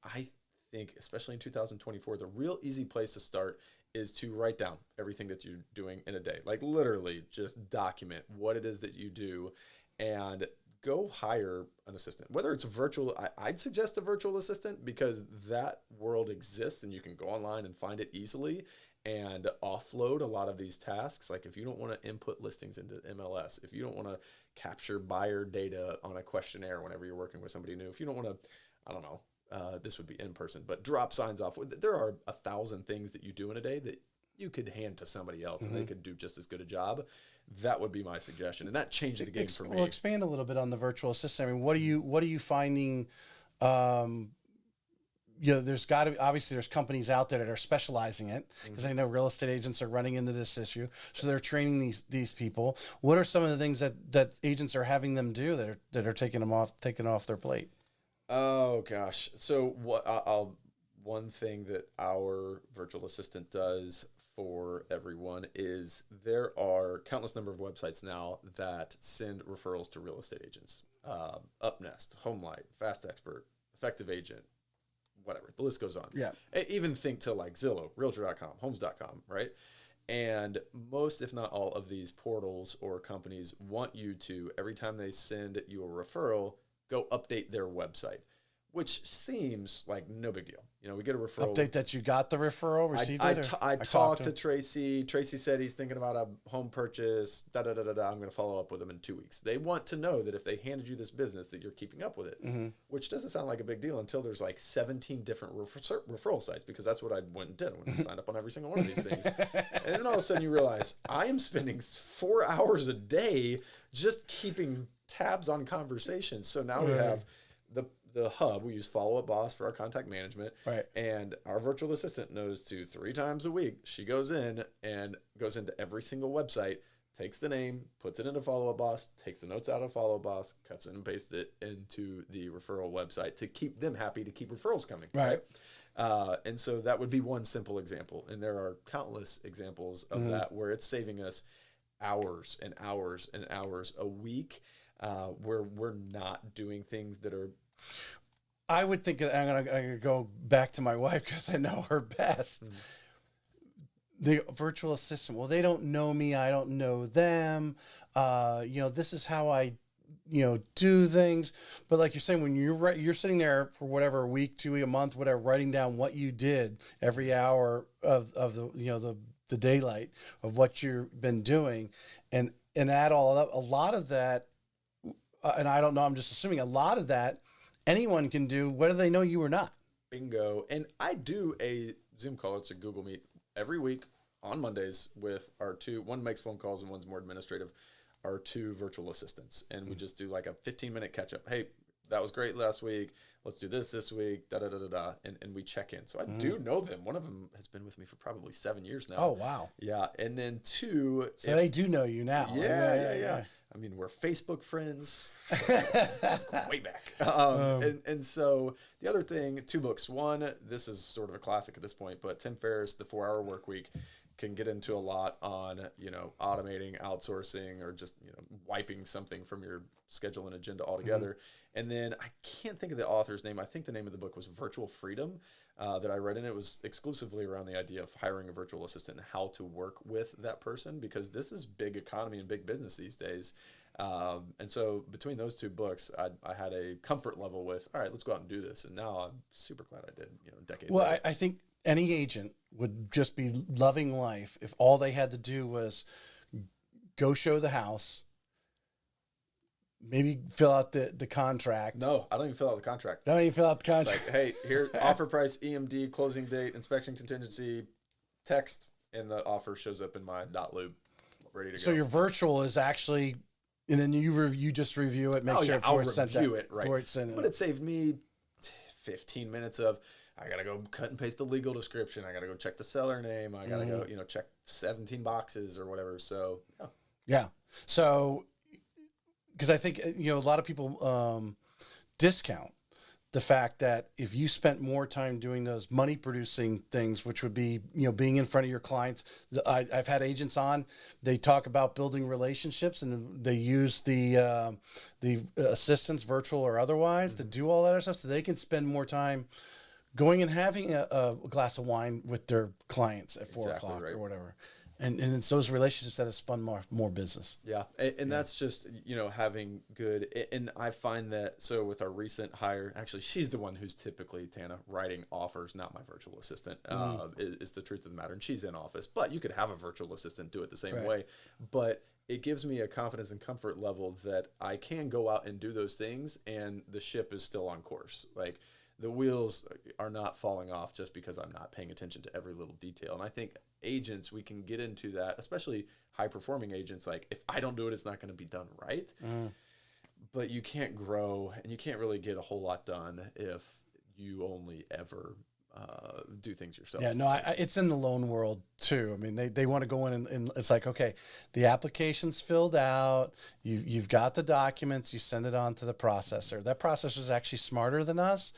I think, especially in 2024, the real easy place to start is to write down everything that you're doing in a day. Like literally just document what it is that you do and go hire an assistant. Whether it's virtual, I'd suggest a virtual assistant because that world exists and you can go online and find it easily and offload a lot of these tasks. Like if you don't want to input listings into MLS, if you don't want to capture buyer data on a questionnaire whenever you're working with somebody new, if you don't want to, I don't know, this would be in person, but drop signs off. There are 1,000 things that you do in a day that you could hand to somebody else and they could do just as good a job. That would be my suggestion. And that changed the game for me. Well, expand a little bit on the virtual assistant. I mean, what are you finding? There's got to be, obviously there's companies out there that are specializing it because I know real estate agents are running into this issue. So they're training these people. What are some of the things that agents are having them do that are taking off their plate? Oh gosh. So one thing that our virtual assistant does for everyone is there are countless number of websites now that send referrals to real estate agents. Upnest, HomeLight, Fast Expert, Effective Agent, whatever. The list goes on. Yeah. Even think to like Zillow, Realtor.com, Homes.com, right? And most, if not all, of these portals or companies want you to, every time they send you a referral, go update their website, which seems like no big deal. You know, we get a referral. Update that you got the referral, received it? I talked to Tracy. Tracy said he's thinking about a home purchase. I'm going to follow up with him in 2 weeks. They want to know that if they handed you this business that you're keeping up with it, which doesn't sound like a big deal until there's like 17 different referral sites, because that's what I went and did. I went and signed up on every single one of these things. And then all of a sudden you realize I am spending 4 hours a day just keeping tabs on conversations. So now we have the hub. We use Follow Up Boss for our contact management. Right. And our virtual assistant knows to 3 times a week, she goes in and goes into every single website, takes the name, puts it into Follow Up Boss, takes the notes out of Follow Up Boss, cuts it and pastes it into the referral website to keep them happy, to keep referrals coming. Right. And so that would be one simple example. And there are countless examples of that where it's saving us hours and hours and hours a week, where we're not doing things that are. I would think I'm gonna go back to my wife because I know her best. The virtual assistant. Well, they don't know me. I don't know them. This is how I, do things. But like you're saying, when you're sitting there for whatever, a week, 2 weeks, a month, whatever, writing down what you did every hour of the daylight of what you've been doing, and add all up. A lot of that, and I don't know. I'm just assuming a lot of that. Anyone can do, whether they know you or not. Bingo. And I do a Zoom call. It's a Google Meet every week on Mondays with our one makes phone calls and one's more administrative, our 2 virtual assistants. And we just do like a 15-minute catch up. Hey, that was great last week. Let's do this week. And we check in. So I do know them. One of them has been with me for probably 7 years now. Oh, wow. Yeah. And then 2. So they do know you now. Yeah. I mean, we're Facebook friends way back. And so the other thing, 2 books. One, this is sort of a classic at this point, but Tim Ferriss, The 4-Hour Workweek, can get into a lot on, automating, outsourcing, or just, wiping something from your schedule and agenda altogether. And then I can't think of the author's name. I think the name of the book was Virtual Freedom, that I read, and it was exclusively around the idea of hiring a virtual assistant and how to work with that person, because this is big economy and big business these days. And so between those 2 books, I had a comfort level with, all right, let's go out and do this. And now I'm super glad I did, a decade Well, later. I think any agent would just be loving life if all they had to do was go show the house, maybe fill out the contract. No, I don't even fill out the contract. Don't even fill out the It's contract. like, hey, here, offer price, EMD, closing date, inspection contingency, text, and the offer shows up in my .lib. ready to So go. your virtual is actually, and then you just review it, make sure I'll before it's sent review out, it, right? before it's sent. But it saved me 15 minutes of, I gotta go cut and paste the legal description. I gotta go check the seller name. I gotta go, check 17 boxes or whatever. So yeah. Yeah. So, because I think, a lot of people discount the fact that if you spent more time doing those money producing things, which would be, being in front of your clients. I've had agents on, they talk about building relationships and they use the assistants, virtual or otherwise, to do all that other stuff so they can spend more time going and having a glass of wine with their clients at 4 o'clock or whatever. And it's those relationships that have spun more business. Yeah. And that's just, having good, and I find that, so with our recent hire, actually, she's the one who's typically, Tana, writing offers, not my virtual assistant, is the truth of the matter. And she's in office, but you could have a virtual assistant do it the same way. But it gives me a confidence and comfort level that I can go out and do those things and the ship is still on course. Like, the wheels are not falling off just because I'm not paying attention to every little detail. And I think agents, we can get into that, especially high performing agents. Like, if I don't do it, it's not going to be done right. But you can't grow and you can't really get a whole lot done if you only ever do things yourself. Yeah, no, it's in the loan world too. I mean, they want to go in and it's like, okay, the application's filled out. You've got the documents. You send it on to the processor. That processor is actually smarter than us.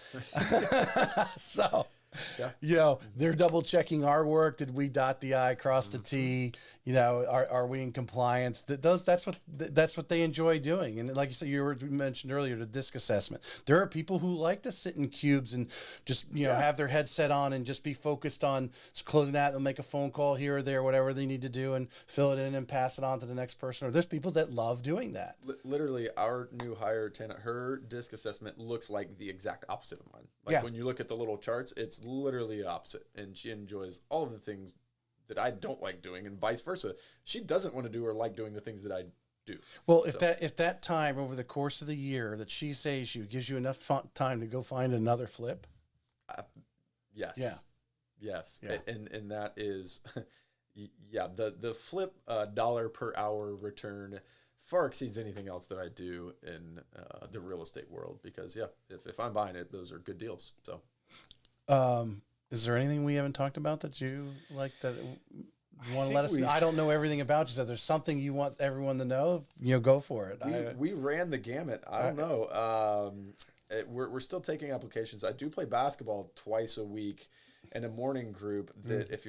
So, they're double checking our work. Did we dot the I, cross the T? Are we in compliance? That's what they enjoy doing. And like you said, you mentioned earlier, the disc assessment. There are people who like to sit in cubes and just have their headset on and just be focused on closing that. They'll make a phone call here or there, whatever they need to do, and fill it in and pass it on to the next person. Or there's people that love doing that. Literally, our new hire, Tana, her disc assessment looks like the exact opposite of mine. Like, when you look at the little charts, it's literally opposite, and she enjoys all of the things that I don't like doing, and vice versa. She doesn't want to do or like doing the things that I do. Well, if that time over the course of the year that she saves you gives you enough time to go find another flip. Yes. Yeah. Yes. Yeah. And that is, the flip dollar per hour return far exceeds anything else that I do in the real estate world, because if I'm buying it, those are good deals. So, is there anything we haven't talked about that you like that you want to let us know? I don't know everything about you, so if there's something you want everyone to know, go for it. We ran the gamut. I don't know. We're still taking applications. I do play basketball twice a week in a morning group that if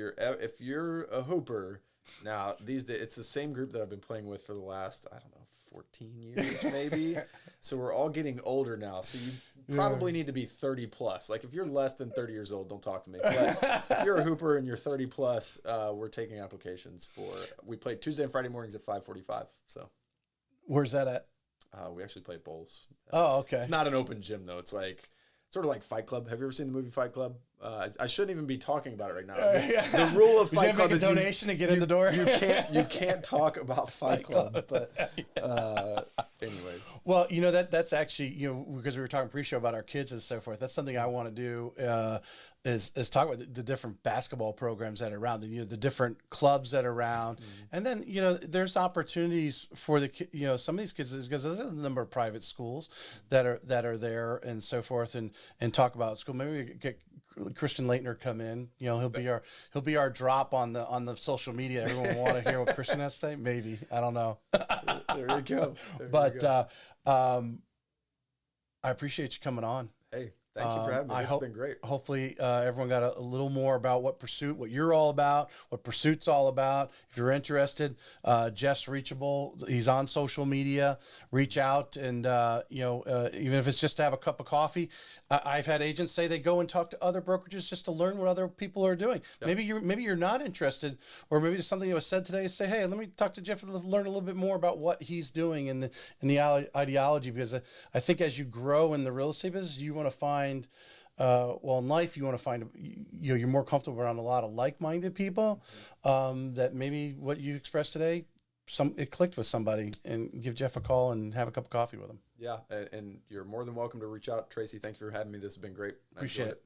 you're a hooper, now these days it's the same group that I've been playing with for the last, I don't know, 14 years maybe. So we're all getting older now. So you probably need to be 30 plus. Like, if you're less than 30 years old, don't talk to me. But if you're a hooper and you're 30 plus, we're taking applications we play Tuesday and Friday mornings at 5:45. So where's that at? We actually play bowls. Oh, okay. It's not an open gym though. It's like sort of like Fight Club. Have you ever seen the movie Fight Club? I shouldn't even be talking about it right now. The rule of Fight Club is make a donation to get in the door. You can't talk about Fight Club. But anyways, well, that's actually because we were talking pre-show about our kids and so forth. That's something I want to do is talk about the different basketball programs that are around, the different clubs that are around, and then there's opportunities for the some of these kids, because there's a number of private schools that are there and so forth, and talk about school. Maybe we could get Christian Leitner come in. He'll be our drop on the social media. Everyone will want to hear what Christian has to say. Maybe, I don't know. There you go. I appreciate you coming on. Hey, thank you for having me. This has been great. Hopefully everyone got a little more about what you're all about, what Pursuit's all about. If you're interested, Jeff's reachable. He's on social media. Reach out, and even if it's just to have a cup of coffee. I've had agents say they go and talk to other brokerages just to learn what other people are doing. Yep. Maybe you're not interested, or maybe there's something that was said today. Say, hey, let me talk to Jeff and learn a little bit more about what he's doing and the ideology, because I think as you grow in the real estate business, you want to find, in life, you want to find, you're more comfortable around a lot of like-minded people, that maybe what you expressed today, it clicked with somebody, and give Jeff a call and have a cup of coffee with him. Yeah. And you're more than welcome to reach out. Tracy, thank you for having me. This has been great. Appreciate it.